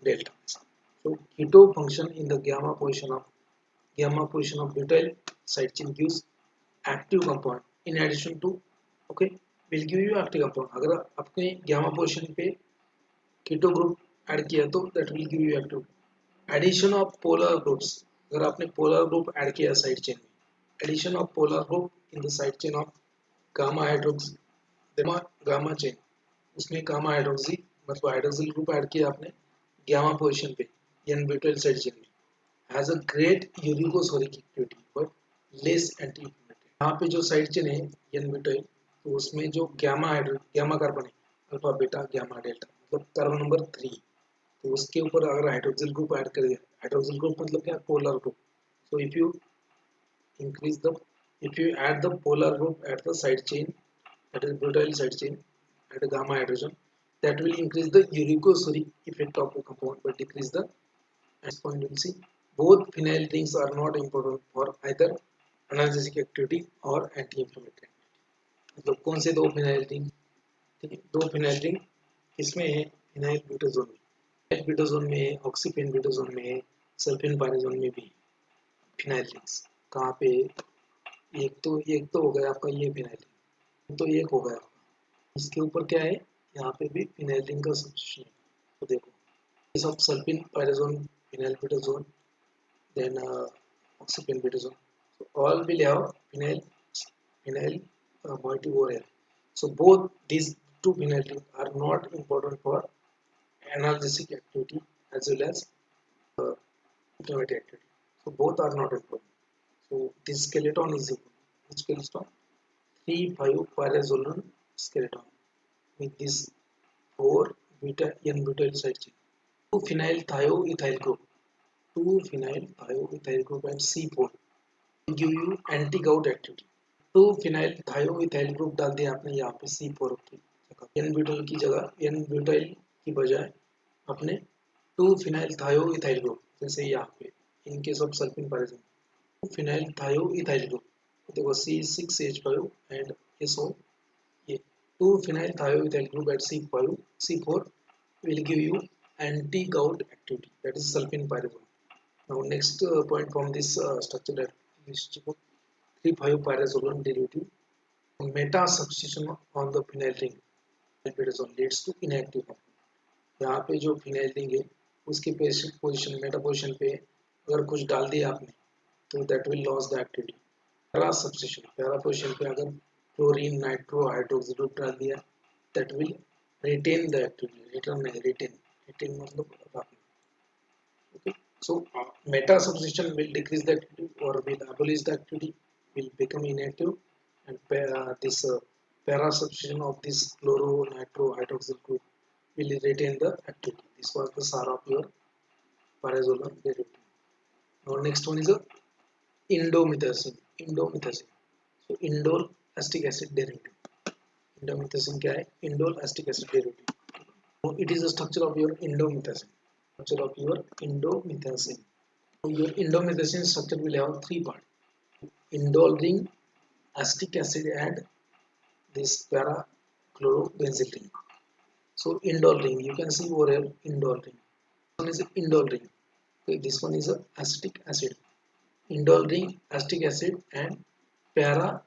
delta so keto function in the gamma position of butyl side chain gives active compound in addition to okay will give you active compound अगर आपने gamma position पे keto group ऐड किया तो that will give you active addition of polar groups अगर आपने polar group add किया side chain में addition of polar group in the side chain of gamma hydroxy gamma chain उसमें gamma hydroxy मतलब hydroxyl group add किया आपने gamma position पे n butyl side chain में has a great uricosuric activity but less anti-inflammatory यहाँ पे जो side chain है n butyl तो उसमें जो gamma कार्बन है अल्फा बीटा gamma डेल्टा मतलब कार्बन नंबर 3 तो उसके ऊपर अगर हाइड्रोक्सिल ग्रुप ऐड कर दिया हाइड्रोक्सिल ग्रुप मतलब क्या polar group so increase the if you add the polar group at the side chain that is butyl side chain at a gamma hydrogen that will increase the uricosuric effect of the compound but decrease the respondency. Both phenyl rings are not important for either analgesic activity or anti-inflammatory मतलब कौन से दो phenyl ring ठीक है दो phenyl ring किसमें है phenyl butazone में है ऑक्सीपेनब्यूटाजोन में है सल्फेनपायराजोन में भी फिनाइल रिंग्स कहाँ पे एक तो हो गया आपका ये फिनाइल रिंग तो एक हो गया इसके ऊपर क्या है यहाँ पे भी फिनाइल रिंग का सब्स्टिट्यूशन है तो देखो ये सब सल्फेनपायराजोन phenyl butazone then oxypenbutazone. So all will have phenyl moiety over here. So both these two phenyl rings are not important for analgesic activity as well as inflammatory activity. So both are not important. So this skeleton is important. Which skeleton? 3,5-pyrazolone skeleton with this 4 beta n butyl side chain. 2 phenyl thioethyl group. 2 phenyl thioethyl group and C4 will give you anti-gout activity. 2 phenyl thioethyl group डाल दिया आपने यहाँ पे C4 की जगह n butyl की जगह n butyl की बजाय आपने 2 phenyl thioethyl group जैसे यहाँ पे in case of sulfenpyrazine 2 phenyl thioethyl group देखो C6H5 and SO, ये 2-phenyl thioethyl group at C5 C4 will give you anti-gout activity, that is sulfenpyrazole. Now next point from this structure, that is 3,5-pyrazole derivative meta substitution on the phenyl ring alpidazole leads to inactive form. यहाँ पे जो phenyl ring है उसके position Meta position पे अगर कुछ डाल दिया आपने तो that will lose the activity. Para substitution, para position पे अगर क्लोरीन नाइट्रो हाइड्रोक्सी ग्रुप डाल दिया that will retain the activity. Return नहीं, रिटेन मतलब रखना. Okay, so meta substitution will decrease the activity or will abolish the activity, will become inactive, and this para substitution of this chloro nitro hydroxyl group will retain the activity. This was the SAR of your pyrazole derivative. Now next one is a indomethacin. So indole acetic acid derivative. Indomethacin क्या है? Indole acetic acid derivative. So it is the structure of your indomethacin. So your indomethacin structure will have 3 parts: indole ring, acetic acid, and this para chlorobenzyl ring. So indole ring, you can see over here indole ring. This one is indole ring. Okay, this one is a acetic acid. Indole ring, acetic acid, and para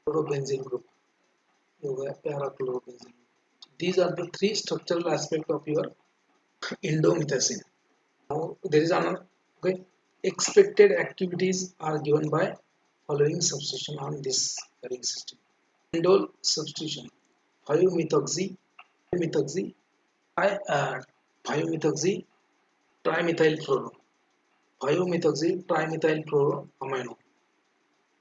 chlorobenzyl group. Para chlorobenzyl. These are the 3 structural aspects of your indomethacin. Now there is another. Okay, expected activities are given by following substitution on this ring system. Indole substitution: 5-methoxy, 5-methoxy trimethylfluoro, 5-methoxy trimethylfluoro amino,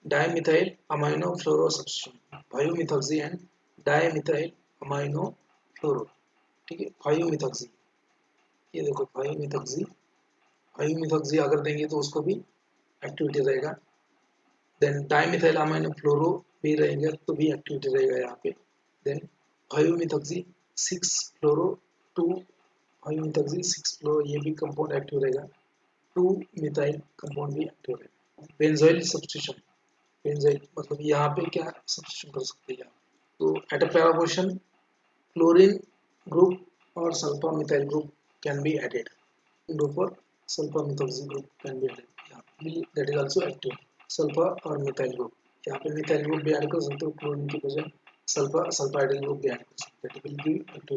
dimethyl amino fluoro substitution, 5-methoxy and dimethyl amino fluoro. ठीक है, 5-methoxy, ये देखो 5-methoxy अगर देंगे तो उसको भी activity रहेगा. देन डाइमिथाइल अमाइनो फ्लोरो भी रहेंगे तो भी एक्टिविटी रहेगा यहाँ पे. Then 5-methoxy 6-fluoro 2, 5-methoxy 6-fluoro ये भी कंपाउंड एक्टिव रहेगा. 2-methyl कंपाउंड भी एक्टिव रहेगा. बेंजोइल सब्स्टिट्यूशन, बेंजोइल मतलब यहाँ पे क्या सब्स्टिट्यूशन कर सकते हैं. तो at a para position chlorine group और sulpha methyl group can be added. Group और sulpha methoxy group can be added. That is also active. Sulpha और मिथाइल ग्रुप, यहाँ पे मिथाइल ग्रुप भी ऐड कर सकते हो क्लोरीन की बजाय. सल्फाइडल ग्रुप भी ऐड कर सकते हैं. Will be active.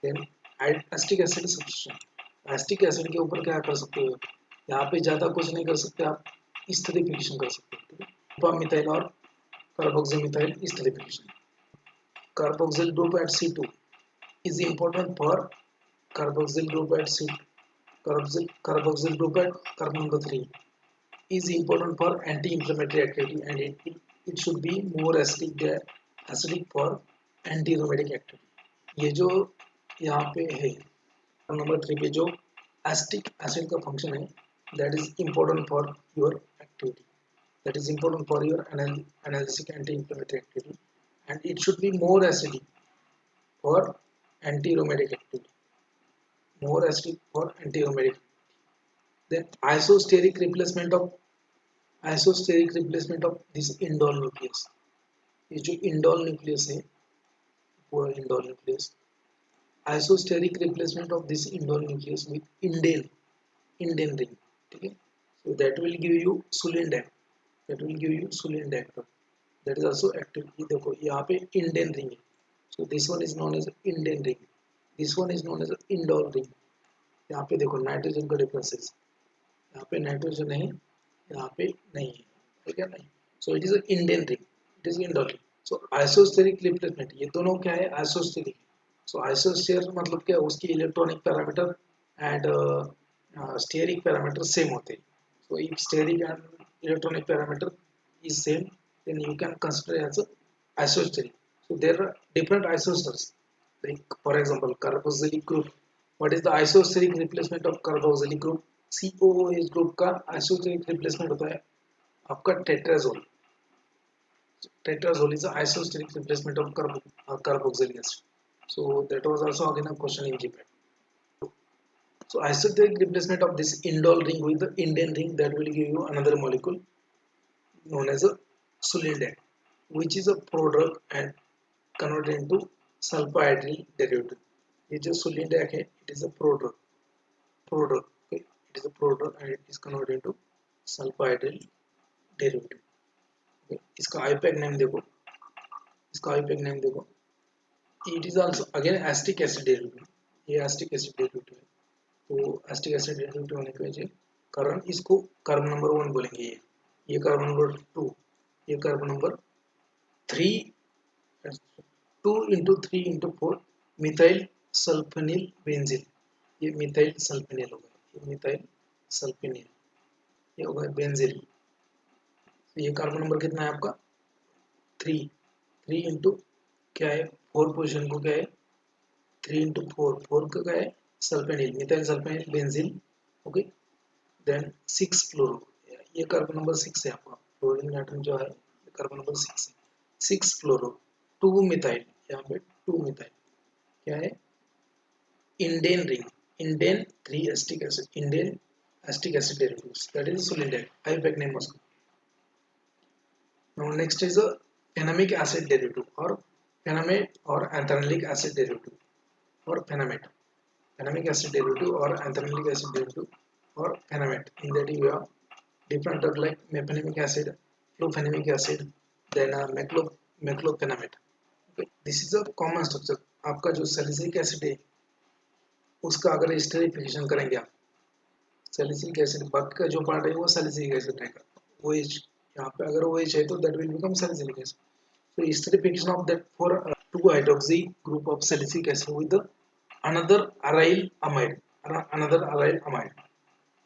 Then acetic acid substitution. Acetic acid के ऊपर क्या कर सकते हो, यहाँ पे ज़्यादा कुछ नहीं कर सकते आप, इस्टरीफिकेशन कर सकते हो. ठीक है, मिथाइल और carboxymethyl esterification. Carboxyl group at C2 is important for carboxyl group at carboxyl group at carbon number 3 is important for anti-inflammatory activity, and it should be more acidic for anti-rheumatic activity. ये जो यहाँ पे है number 3 पे जो acetic acid का function है, that is important for your activity, that is important for your analgesic anti-inflammatory activity, and it should be more acidic for anti-rheumatic activity, more acidic for anti-rheumatic. Then isosteric replacement of this indole nucleus. ये जो indole nucleus है, पूरा indole nucleus, isosteric replacement of this indole nucleus with indane ring. ठीक है, so that will give you sulindac, that is also active. ये देखो यहाँ पे indane ring है, so this one is known as indane ring, this one is known as indole ring. यहाँ पे देखो नाइट्रोजन का डिफरेंसेस, यहाँ पे नाइट्रोजन है, यहाँ पे नहीं है. ठीक है, नहीं. So it is Indian ring, it is indole ring. So isosteric replacement, ये दोनों क्या है, आइसोस्टेरिक. सो आइसोस्टेर मतलब क्या, उसकी electronic parameter and steric parameter same होते हैं. So if steric and electronic parameter is same, then you can consider as a isosteric. So there are different isosters, like for example carboxylic group. What is the isosteric replacement of carboxylic group? COOH group का आइसोस्टेरिक replacement होता है आपका टेट्राजोल. Tetrazole is the isosteric replacement of carboxylic acid. So that was also again a question in GPAT. So isosteric replacement of this indole ring with the indane ring, that will give you another molecule known as a Sulindac, which is a prodrug and converted into sulfhydryl derivative. ये जो Sulindac है, it is a prodrug, okay? It is a prodrug and it is converted into sulfhydryl derivative. Okay? इसका IPAC name देखो, it is also again acetic acid derivative. ये acetic acid derivative है, तो acetic acid derivative होने की वजह कारण इसको कार्बन नंबर 1 बोलेंगे, ये कार्बन नंबर 2, ये carbon number 3, 2 into 3 into 4 methyl sulfonyl benzene, ये मिथाइल सल्फोनिल होगा, ये मिथाइल सल्फोनिल, ये होगा बेंजीन। तो ये कार्बन नंबर कितना है आपका 3, 3 इंटू क्या है 4 पोजीशन को क्या है 3 इंटू 4, 4 का क्या है sulfonyl, methyl sulfonyl benzene, okay. Then 6 fluoro, ये कार्बन नंबर 6 है आपका, फ्लोरीन एटम जो है कार्बन नंबर 6 है, 6 फ्लोरो 2 मिथाइल, यहाँ पे 2 मिथाइल क्या है Indane ring, Indane 3 acetic acid, Indane acetic acid derivatives, that is Sulindac, IPAC name was. Now next is a phenamic acid derivative or phenamate or anthenolic acid derivative or phenamate, phenamic acid derivative or anthenolic acid derivative or phenamate. In that you have different drug like mefenamic acid, fluphenamic acid, then meclophenamate. Okay, this is a common structure. आपका जो salicylic acid है उसका अगर esterification करेंगे आप, salicylic acid बाकी का जो पार्ट है वो salicylic acid रहेगा, OH यहाँ पे अगर OH है तो that will become salicylic acid. So esterification of that for 2 hydroxy group of salicylic acid with another aryl amide,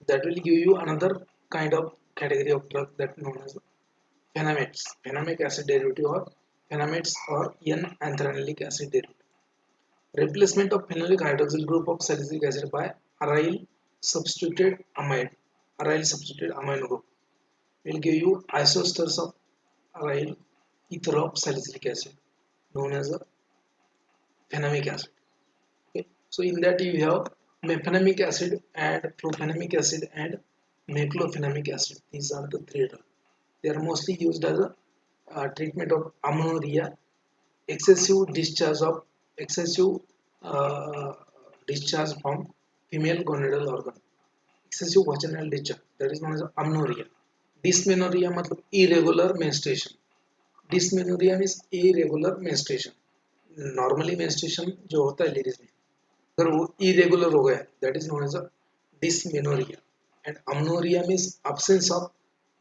that will give you another kind of category of drug that known as phenamates, phenamic acid derivative or phenamates or N-anthenolic acid derivative. Replacement of phenolic hydroxyl group of salicylic acid by aryl substituted amide, group will give you isosters of aryl ether of salicylic acid known as a phenamic acid. Okay. So in that you have mefenamic acid and fluphenamic acid and meclophenamic acid. These are the 3 drugs. They are mostly used as a treatment of amenorrhea, excessive discharge from female gonadal organ, excessive vaginal discharge, that is known as amenorrhea. Dysmenorrhea मतलब irregular menstruation. Dysmenorrhea means irregular menstruation. Normally menstruation जो होता है ladies में अगर वो irregular हो गया that is known as a dysmenorrhea, and amenorrhea means absence of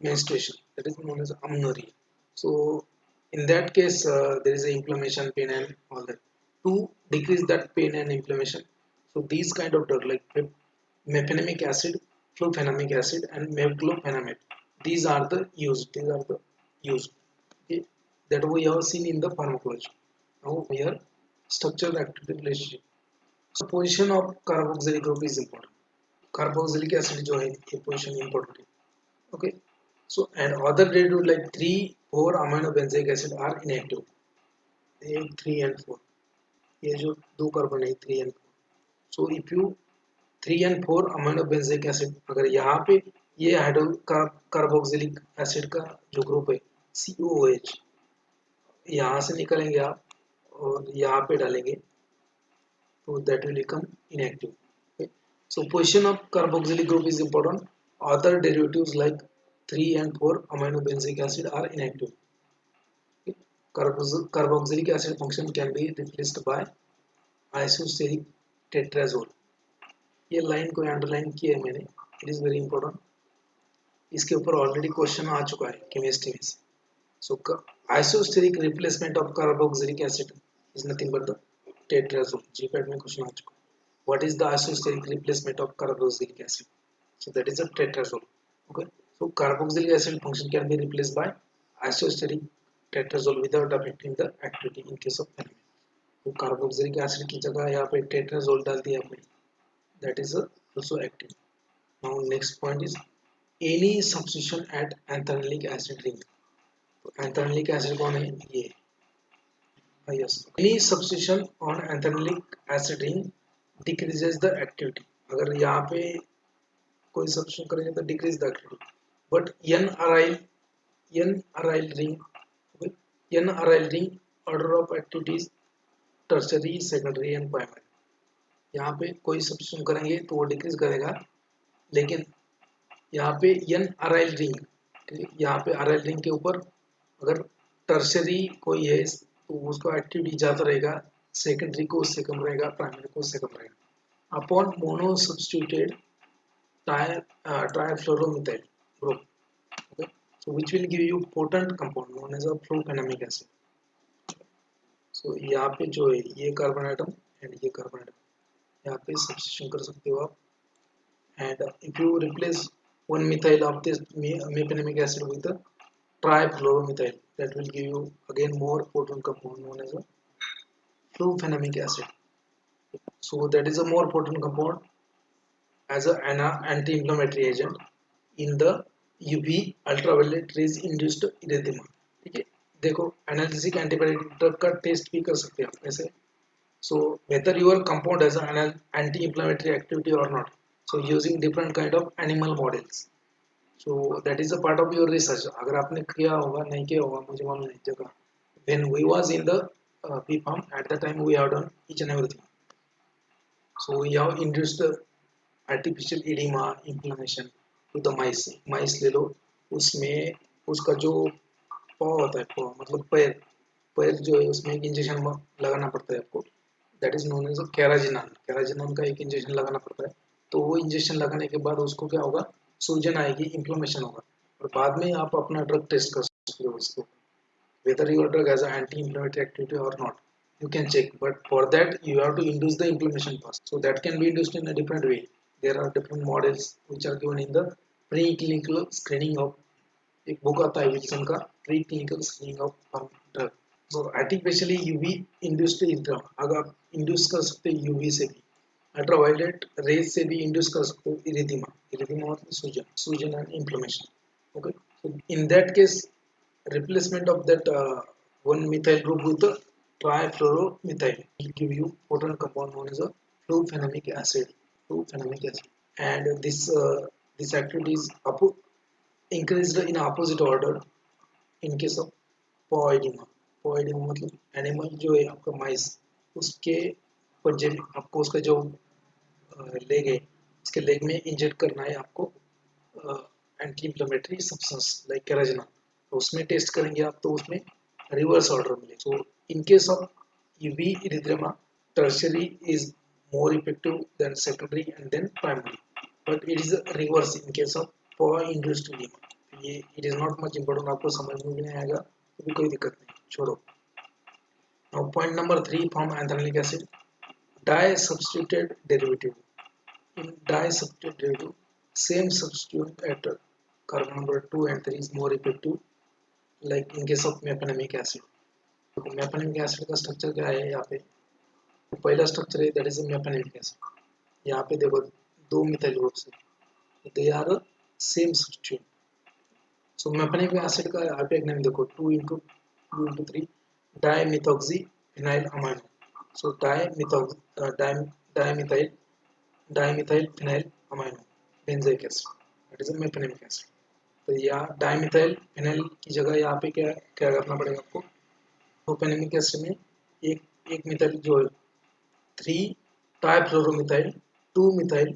menstruation, that is known as amenorrhea. So in that case there is a inflammation, pain and all that. To decrease that pain and inflammation, so these kind of drug like mefenamic acid, fluphenamic acid and meclophenamate, these are the used, okay, that we have seen in the pharmacology. Now here structure activity relationship. So position of carboxylic group is important. Carboxylic acid जो है ये position important है. Okay. So and other derivative like 3, 4 amino benzoic acid are inactive. 3 and 4. ये जो 2 carbon है 3 and 4. So if you 3 and 4 amino benzoic acid अगर यहाँ पे ये कार्बोक्सिलिक एसिड का जो ग्रुप है COOH यहाँ से निकालेंगे आप और यहाँ पे डालेंगे तो that will become inactive. Okay. So position of carboxylic group is important. Other derivatives like 3 and 4 amino benzoic acid are inactive. Okay. Carboxylic acid function can be replaced by isosteric tetrazole. ये line को underline किया है मैंने, it is very important. इसके ऊपर already question आ चुका है केमिस्ट्री में. So isosteric replacement of carboxylic acid is nothing but the tetrazole. GPAT में क्वेश्चन आ चुका है. What is the isosteric replacement of carboxylic acid? So that is a tetrazole. Okay. So carboxylic acid function can be replaced by isosteric tetrazole without affecting the activity in case of fenamate. तो carboxylic acid की जगह यहाँ पे टेट्राजोल डाल दिया आपने, that is also active. Now next point is any substitution at anthenolic acid ring. तो anthenolic acid कौन है ये? Yes. Any substitution on anthenolic acid ring decreases the activity. अगर यहाँ पे कोई substitution करेंगे तो decrease the activity. But N-aryl ring NRL ring order of activities tertiary, secondary and primary. यहाँ पे कोई सब्स्टिट्यूशन करेंगे तो वो डिक्रीज करेगा, लेकिन यहाँ पे NRL रिंग, यहाँ पे RL रिंग के ऊपर अगर टर्शरी कोई है तो उसका एक्टिविटी ज़्यादा रहेगा, सेकेंडरी को उससे कम रहेगा, प्राइमरी को उससे कम रहेगा. Upon mono substituted trifluoromethyl group, okay, so which will give you potent compound known as a flufenamic acid. So यहाँ पे जो है ये कार्बन आइटम एंड ये कार्बन आइटम यहाँ पे सब्स्टिट्यूशन कर सकते हो आप. And if you replace one methyl of this mefenamic acid with a trifluoromethyl, that will give you again more potent compound known as a flufenamic acid. So that is a more potent compound as an anti-inflammatory agent in the UV ultraviolet rays induced erythema. ठीक है, देखो एनालिसिक antibiotic drug का test भी कर सकते हैं आप ऐसे. So whether your compound has an anti-inflammatory activity or not, so using different kind of animal models, so that is a part of your research. अगर आपने किया होगा नहीं किया होगा मुझे मालूम नहीं जगह. When we was in the PHARM, at the time we have done each and everything. So we have induced artificial edema inflammation to the mice. mice ले लो, उसमें उसका जो paw होता है, paw मतलब पैर, पैर जो है उसमें एक इंजेक्शन लगाना पड़ता है आपको. That is known as carrageenan. Carrageenan का एक इंजेक्शन लगाना पड़ता है. तो वो इंजेक्शन लगाने के बाद उसको क्या होगा, सूजन आएगी, इन्फ्लेमेशन होगा, और बाद में आप अपना ड्रग टेस्ट कर सकते हो उसको, whether your drug has an anti-inflammatory activity or not. You can check, but for that you have to induce the inflammation first. So that can be induced in a different way. There are different models which are given in the preclinical screening of, एक book आता है Wilson का, preclinical screening of drug. So artificially UV induced erythema, अगर आप induce कर सकते हो UV से भी, अल्ट्रावायलेट रेज से भी इंड्यूस कर सकते हो इरिथमा. इरिथमा मतलब सूजन, सूजन and inflammation. Okay, so in that case replacement of that one methyl group with the trifluoromethyl will give you potent compound known as a flufenamic acid. Flufenamic acid, and this activity is increased in opposite order in case of paw edema. paw edema मतलब animal जो है आपका माइस, उसके पंजे में आपको उसका जो लेग है, उसके लेग में इंजेक्ट करना है आपको एंटी इंफ्लेमेटरी सब्सटेंस लाइक कैराजिना. तो उसमें टेस्ट करेंगे आप तो उसमें रिवर्स ऑर्डर मिलेगा. So in case of UV erythema, tertiary is more effective than secondary and then primary, but it is a reverse in case of paw induced edema. ये it is not much important, आपको समझ में भी नहीं आएगा तो भी कोई दिक्कत नहीं, छोड़ो. Now point number 3 from anthranilic acid, di-substituted derivative. In di-substituted derivative, same substituent at carbon number 2 and 3 is more effective, like in case of mefenamic acid. तो mefenamic acid का स्ट्रक्चर क्या है यहाँ पे, तो पहला स्ट्रक्चर है दैट इज mefenamic acid. यहाँ पे देखो दो मिथाइल ग्रुप्स है, they are same substitute. So mefenamic acid का यहाँ पे एक नेम देखो 2 into 3 dimethoxy phenyl amino. So dimethyl phenyl amino benzoic acid, that is mefenamic acid. तो यहाँ डाइमिथाइल फिनाइल की जगह यहाँ पे क्या क्या करना पड़ेगा आपको, प्रोपेनेमिक एसिड में एक मिथाइल जो 3 trifluoromethyl, 2 methyl,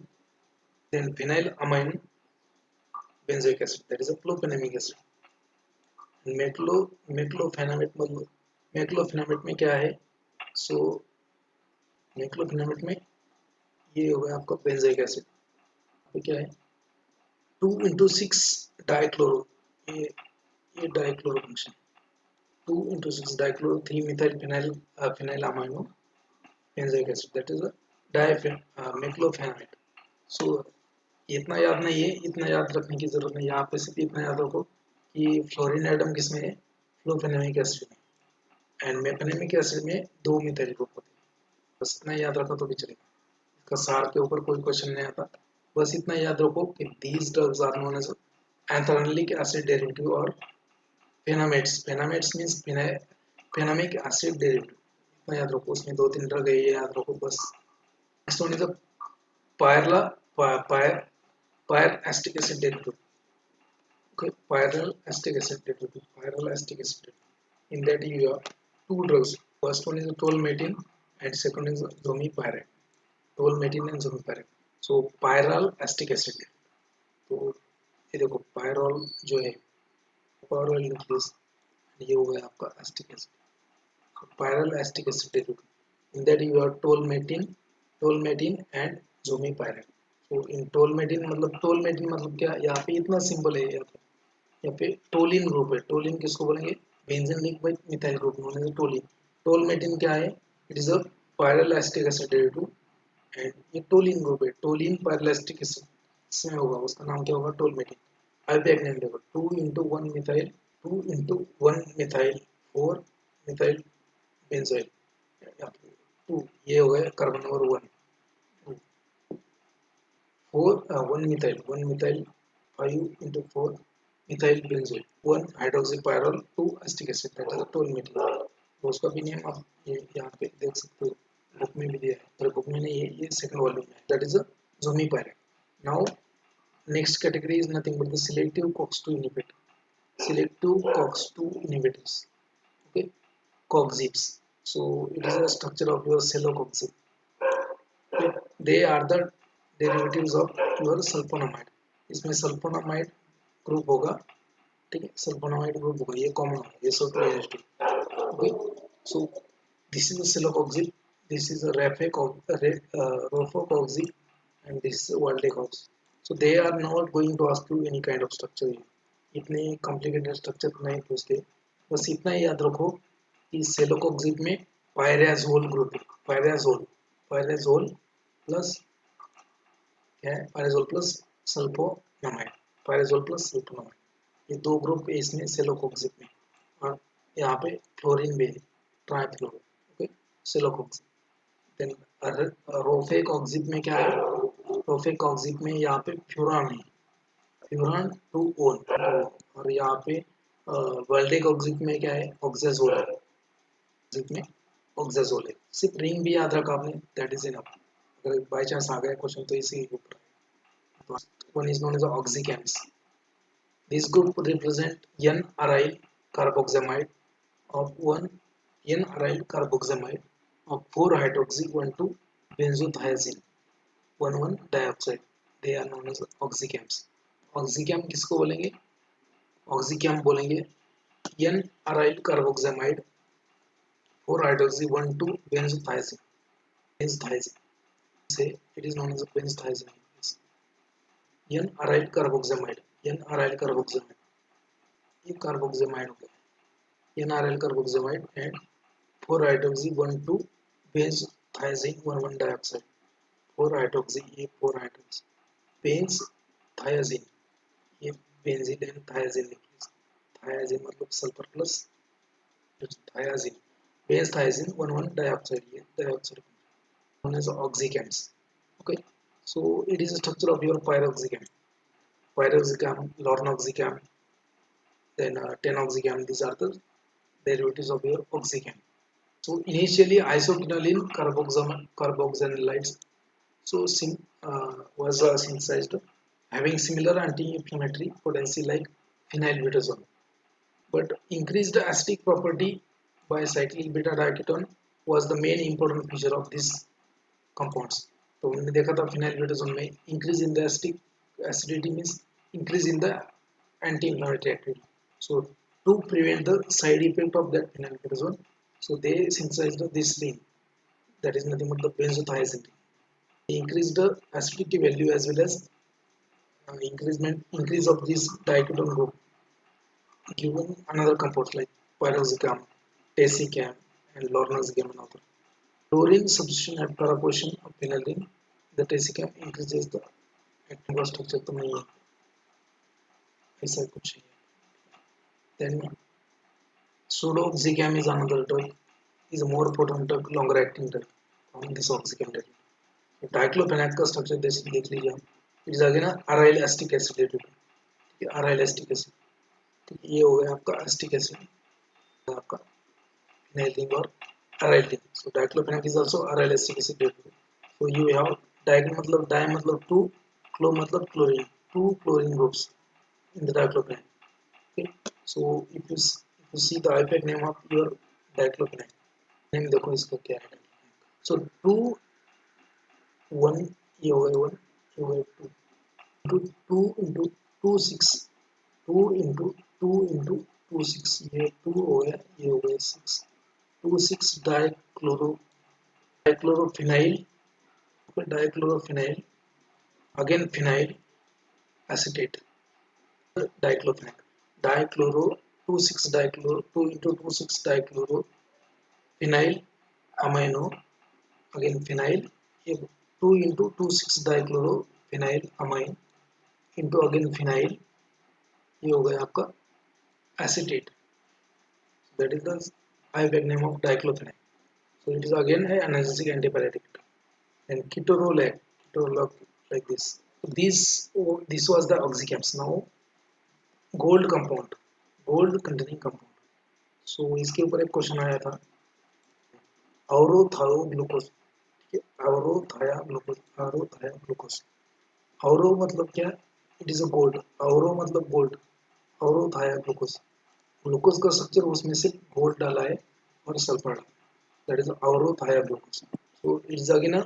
then phenyl amine benzoic acid, that is a flufenamic acid. मेक्लोफेनामेट मतलब मेक्लोफेनामेट में क्या है, सो मेक्लोफेनामेट में ये हो गया आपका बेंजोइक एसिड. तो क्या है 2 into 6 डाइक्लोरो, ये dichloro function 2 into 6 dichloro 3 methyl phenyl amino benzoic acid, that is a मेक्लोफेनामेट. सो इतना याद नहीं है, इतना याद रखने की जरूरत नहीं. यहाँ पे सिर्फ इतना याद रखो कि फ्लोरीन एटम किसमें है, फ्लूफेनेमिक एसिड में, एंड मेफेनेमिक एसिड में 2 मिथाइल ग्रुप होते हैं. बस इतना याद रखो तो भी चलेगा, इसका सार के ऊपर कोई क्वेश्चन नहीं आता. बस इतना याद रखो कि these drugs are known as anthranilic acid derivative और fenamates. Fenamates means fenamic acid derivative, इतना याद रखो. उसमें 2-3 ड्रग है, ये याद रखो बस. Next one is pyr acetic acid derivative. Okay, pyral acetic acid derivative. In that you have two drugs. First one is tolmetin and second is zomipirate. Tolmetin and zomipirate. So pyral acetic acid. तो ये देखो pyrrole जो है pyrrole nucleus ये हो गया आपका acetic acid pyrrole acetic acid derivative in that you have tolmetin and zomepirac so in tolmetin मतलब क्या यहाँ पे इतना सिंपल है यहाँ पे टोलिन ग्रुप है टोलिन किसको बोलेंगे benzene link by methyl group known as toluene tolmetin क्या है it is a pyrrole acetic acid derivative and ये टोलिन ग्रुप है टोलिन पायरल एसिटिक एसिड इसमें होगा उसका नाम क्या होगा टोलमेटिन आई बैक नेम देखो 2 into 1 methyl 2 into 1 methyl 4 methyl benzoyl 2 ये हो गया carbon number 1 4 1 methyl 5 into 4 methyl benzoyl 1 hydroxypyrrole 2 acetic acid that is tolmetin तो उसका भी नेम आप ये यहाँ पे देख सकते हो बुक में भी दिया है पर बुक में नहीं है ये सेकंड वॉल्यूम है that is a zomepirac now next category is nothing but the selective COX-2 inhibitor. Selective COX-2 inhibitors. Okay, COXIPs. So it is a structure of your celecoxib. Okay. They are the derivatives of your sulfonamide. इसमें sulfonamide group होगा, ठीक है? Sulfonamide group होगा, ये common होगा, ये SO2H2. Okay. So this is a celecoxib. This is a rofacoxib, and this is a Waldecox. So they are not going to ask you any kind of structure. इतने complicated structure नहीं पूछते बस इतना ही याद रखो कि सेलोकोक्सिब में पायराजोल ग्रुप है पायराजोल प्लस क्या है पायराजोल प्लस सल्फोनामाइड ये दो ग्रुप है इसमें सेलोकोक्सिब में और यहाँ पे फ्लोरीन भी है ट्राइफ्लोर ओके सेलोकोक्सिब देन रोफेकोक्सिब में क्या है रोफेकोक्सिब में यहाँ पे फ्यूरान है फ्यूरान 2 ओन और यहाँ पे वर्ल्डेकोक्सिब में क्या है ऑक्साजोल है में ऑक्साजोल है सिर्फ रिंग भी याद रखा आपने दैट इज इनफ अगर बाय चांस आ गया क्वेश्चन तो इसी के ऊपर one is known as oxycams this group represent n-aryl carboxamide of 1 n-aryl carboxamide of 4 hydroxy 1,2 benzothiazine 1,1 dioxide they are known as oxycams oxycam किसको बोलेंगे oxycam बोलेंगे n-aryl carboxamide 4 hydroxy 1,2 benzothiazine say it is known as benzothiazine n-aryl carboxamide ये carboxamide हो गया n-aryl carboxamide and 4 hydroxy 1,2 benzothiazine 1,1 dioxide 4 hydroxy ये 4 hydroxy benzothiazine ये benzene and थायाजीन लिखिए थायाजीन मतलब सल्फर प्लस थायाजीन benzothiazine 1,1 dioxide ये dioxide known as oxycams okay so it is a structure of your pyroxycam lornoxycam then 10-oxycam these are the derivatives of your oxycam so initially isoquinoline carboxanilides so was synthesized having similar anti-inflammatory potency like phenylbutazone but increased acidic property by cyclic beta diketone was the main important feature of these compounds तो हमने देखा था phenylbutazone में increase in the acidity means increase in the anti-inflammatory activity so to prevent the side effect of that phenylbutazone so they synthesized this ring that is nothing but the benzothiazine they increased the acidity value as well as increase of this diketone group given another compounds like pyroxycam, Esic and lornoxycam and other. Chlorine substitution at paraposition of phenyl the Esic increases the active structure तो नहीं है ऐसा कुछ है then pseudoxycam is another drug is a more potent drug longer acting drug on this oxycam drug diclofenac का structure देख लीजिए it is again a aryl acetic acid aryl acetic acid ये हो गया आपका acetic acid आपका phenyl ring और aryl ring so diclofenac is also aryl acetic acid so you have di मतलब 2 clo मतलब chlorine 2 chlorine groups in the diclofenac okay so if You see the IPAC name of your diclofenac. Name देखो इसका क्या है. So 2 1 ये हो गया 1 ये हो गया 2 into 2 into 2 6 2 into 2 into 2 6 ये 2 हो गया ये हो गया 6 2 6 डाइक्लोरोफिनाइल डाइक्लोरोफिनाइल again phenyl acetate diclofenac dichloro 2,6 dichloro 2 into 2,6 dichloro phenyl amino again phenyl 2 into 2,6 dichloro phenyl amine into again phenyl ये हो गया आपका acetate. That is the IUPAC name of diclofenac. So it is again an analgesic antipyretic. And ketorolac like this. So this was the oxycams. Now gold compound, gold containing compound. So इसके ऊपर एक question आया था औरोथायोग्लूकोज. औरोथायोग्लूकोज औरो मतलब क्या, it is a gold. Auro मतलब gold. Aurothioglucose glucose का स्ट्रक्चर उसमें से गोल्ड डाला है और सल्फर डाला. That is aurothioglucose. So it is again a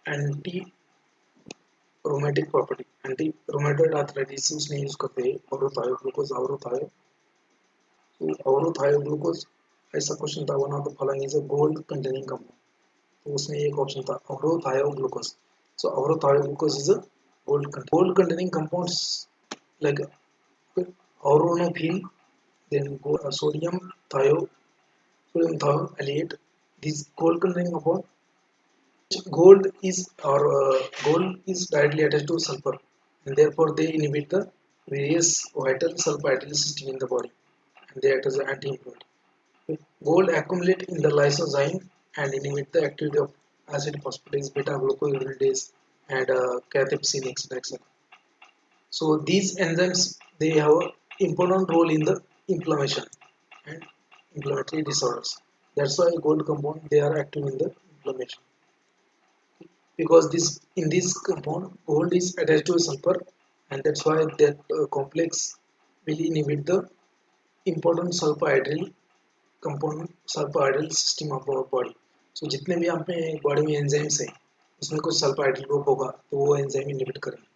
anti rheumatic property. Anti rheumatoid arthritis उसमें यूज करते हैं औरोथायोग्लूकोज. औरोथायोग्लूकोज ऐसा क्वेश्चन था. One of the following is a gold containing compound. तो उसमें एक ऑप्शन था aurothioglucose. So aurothioglucose is a gold containing compounds like auronopine, then sodium thioalate. These gold containing compound, gold is directly attached to sulfur, and therefore they inhibit the various vital sulfhydryl system in the body, and they act as an anti-inflammatory. Gold accumulate in the lysozyme and inhibit the activity of acid phosphatase, beta glucuronidase, and cathepsin, etc. So these enzymes, they have an important role in the inflammation and inflammatory disorders. That's why gold compound, they are active in the inflammation, because this in this compound gold is attached to sulfur, and that's why that complex will inhibit the important sulfhydryl component, sulfhydryl system of our body. So जितने भी आप में body में enzymes हैं उसमें कुछ सल्फाइड्रिल group होगा तो वो एंजाइम इनहिबिट करेंगे.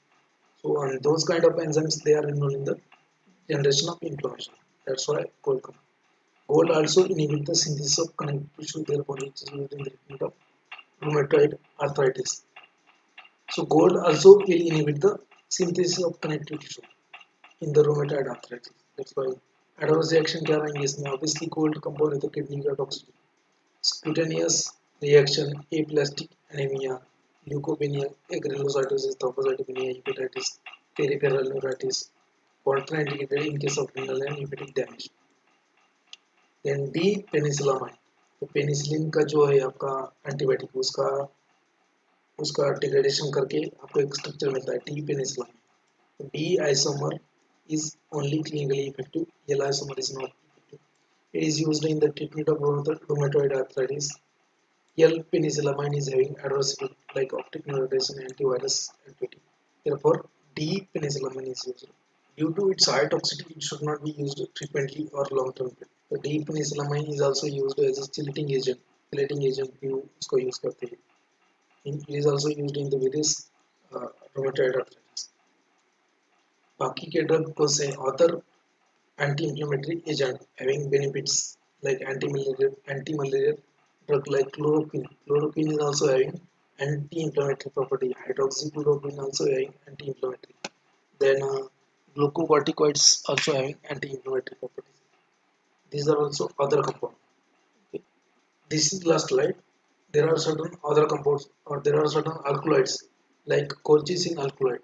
So and those kind of enzymes, they are involved in the generation of inflammation. That's why gold comes. Gold also inhibits the synthesis of connective tissue, therefore it is used in the treatment of rheumatoid arthritis. So gold also will inhibit the synthesis of connective tissue in the rheumatoid arthritis. That's why adverse reaction क्या रहेंगे इसमें. Obviously gold compound है तो kidney का toxicity, cutaneous reaction, aplastic anemia, leukopenia, agranulocytosis, thrombocytopenia, hepatitis, peripheral neuritis, contraindicated in case of renal and hepatic damage. Then D penicillamine. तो penicillin का जो है आपका एंटीबायोटिक, उसका डिग्रेडेशन करके आपको एक स्ट्रक्चर मिलता है डी पेनिसिलामाइन. तो D isomer is only clinically effective. L isomer is not effective. It is used in the treatment of rheumatoid arthritis. L-penicillamine is having adverse effect like optic neuritis and antivirus activity. Therefore, D-penicillamine is used. Due to its high toxicity, it should not be used frequently or long-term. The D-penicillamine is also used as a chelating agent. Chelating agent भी उसको use करते हैं. It is also used in the various rheumatoid arthritis. बाकी के drug को से other anti-inflammatory agent having benefits like anti-malarial drug like chloroquine. Chloroquine is also having anti-inflammatory property. Hydroxychloroquine also having anti-inflammatory. Then glucocorticoids also having anti-inflammatory properties. These are also other compounds. Okay. This is last slide. There are certain other compounds, or there are certain alkaloids like colchicine alkaloid.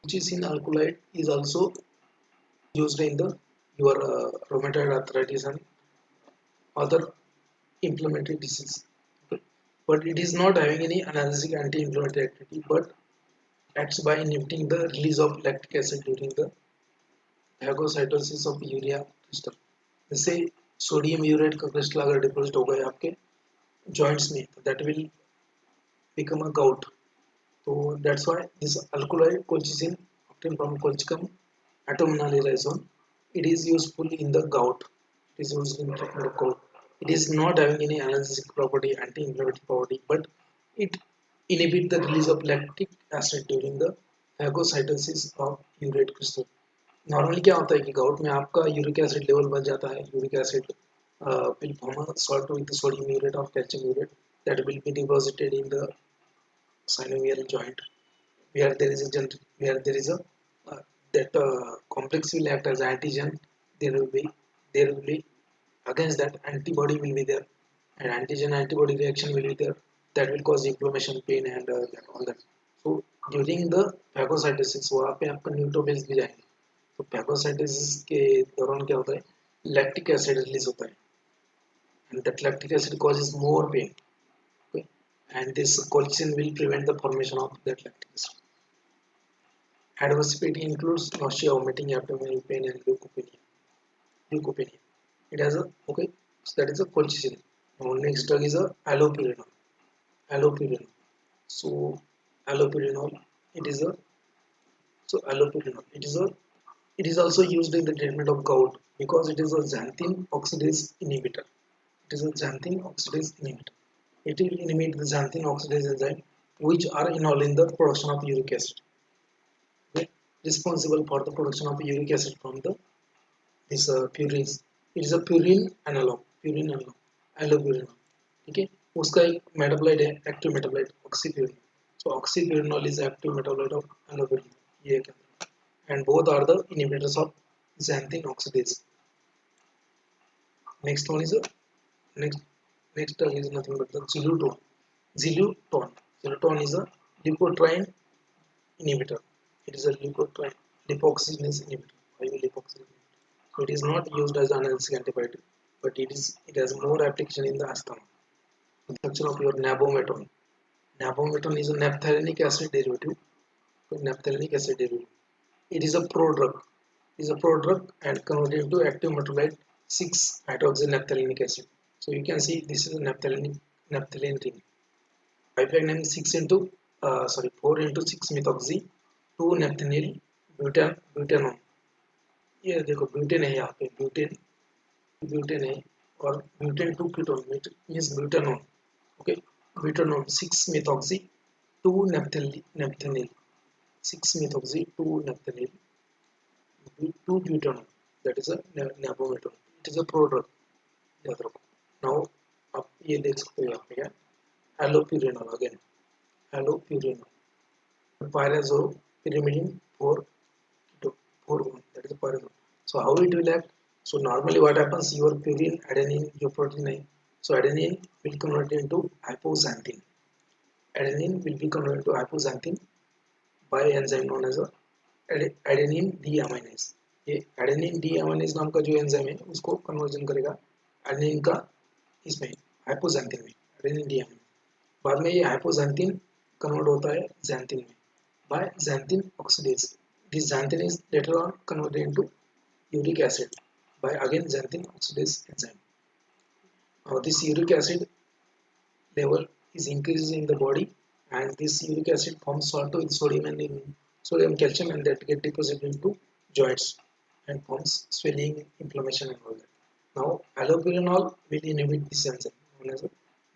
Colchicine alkaloid is also used in the your rheumatoid arthritis and other inflammatory disease. Okay. But it is not having any analgesic anti-inflammatory activity, but acts by inhibiting the release of lactic acid during the phagocytosis of urea crystal. जैसे sodium urate का crystal अगर deposit हो गया आपके joints में, तो that will become a gout. तो that's why this alkaloid colchicine obtained from colchicum atomnalirison, it is useful in the gout. It is used in treatment of gout. It is not having any analgesic property, anti-inflammatory property, but it inhibits the release of lactic acid during the phagocytosis of urate crystal. Normally क्या होता है कि gout में आपका uric acid level बढ़ जाता है. Uric acid will form a salt with the sodium urate or calcium urate that will be deposited in the synovial joint where there is a that complex will act as antigen. There will be against that antibody will be there, and antigen antibody reaction will be there that will cause inflammation, pain, and all that. So during the phagocytosis वहाँ पे आपका neutrophils भी जाएंगे. तो phagocytosis के दौरान क्या होता है, लैक्टिक एसिड रिलीज होता है, and that lactic acid causes more pain. Okay? And this colchicine will prevent the formation of that lactic acid. Adverse effect includes nausea, vomiting, abdominal pain, and leukopenia. Leukopenia. It has a okay. So that is a colchicine. Now next drug is a allopurinol. Allopurinol. So allopurinol. It is a allopurinol. It is also used in the treatment of gout because it is a xanthine oxidase inhibitor. It is a xanthine oxidase inhibitor. It will inhibit the xanthine oxidase enzyme which are involved in the production of uric acid. Okay? Responsible for the production of uric acid from the this purines. It is a purine analog. Allopurinol. ठीक है, उसका एक metabolite है, active metabolite oxypurinol. So oxypurinol is active metabolite of allopurinol. ये क्या? And both are the inhibitors of xanthine oxidase. Next one is a next drug is nothing but the xylitol. Xylitol is a leukotriene inhibitor. It is a leukotriene lipoxygenase inhibitor. So it is not used as an analgesic antibiotic, but it has more application in the asthma. Function of your nabometon. Nabometon is a naphthalenic acid derivative. It is a prodrug. And converted into active metabolite 6-hydroxynaphthalenic acid. So you can see this is a naphthalene ring. 4 into 6 methoxy 2 naphthalene butanone. ये देखो butane है, यहाँ पे butane है और butane 2 ketone means butanone. Okay, butanone 6 methoxy 2 naphthalene 6 methoxy 2 naphthalene 2 butanone. That is a nabometon. It is a prodrug. याद रखो. Now आप ये देख सकते हो यहाँ पे क्या, allopurinol again. Allopurinol. Pyrazopyrimidine 4 that is a pyrazole. So how it will act? So normally what happens, your purine, adenine, your protein A. So adenine will convert into hypoxanthine. Adenine will be converted to hypoxanthine by enzyme known as a adenine deaminase. ये adenine deaminase नाम का जो enzyme है उसको conversion करेगा adenine का इसमें hypoxanthine में, adenine deaminase. बाद में ये hypoxanthine कन्वर्ट होता है xanthine में by xanthine oxidase. This xanthine is later on converted into uric acid by again xanthine oxidase enzyme. Now this uric acid level is increased in the body, and this uric acid forms salt with sodium calcium, and that get deposited into joints and forms swelling, inflammation, and all that. Now allopurinol will inhibit this enzyme known as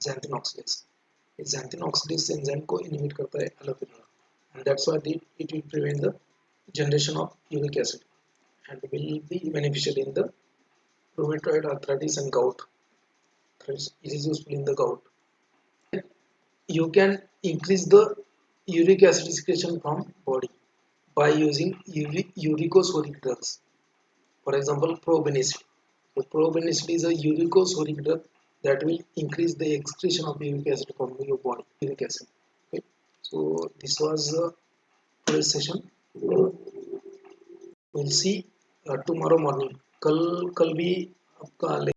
xanthine oxidase. This xanthine oxidase enzyme को inhibit करता है allopurinol, and that's why it will prevent the generation of uric acid and will be beneficial in the rheumatoid arthritis and gout. It is useful in the gout. You can increase the uric acid secretion from body by using uricosuric drugs. For example, probenecid. So probenecid is a uricosuric drug that will increase the excretion of uric acid from your body. Uric acid. Okay. So this was today's session. We'll see tomorrow morning. कल भी आपका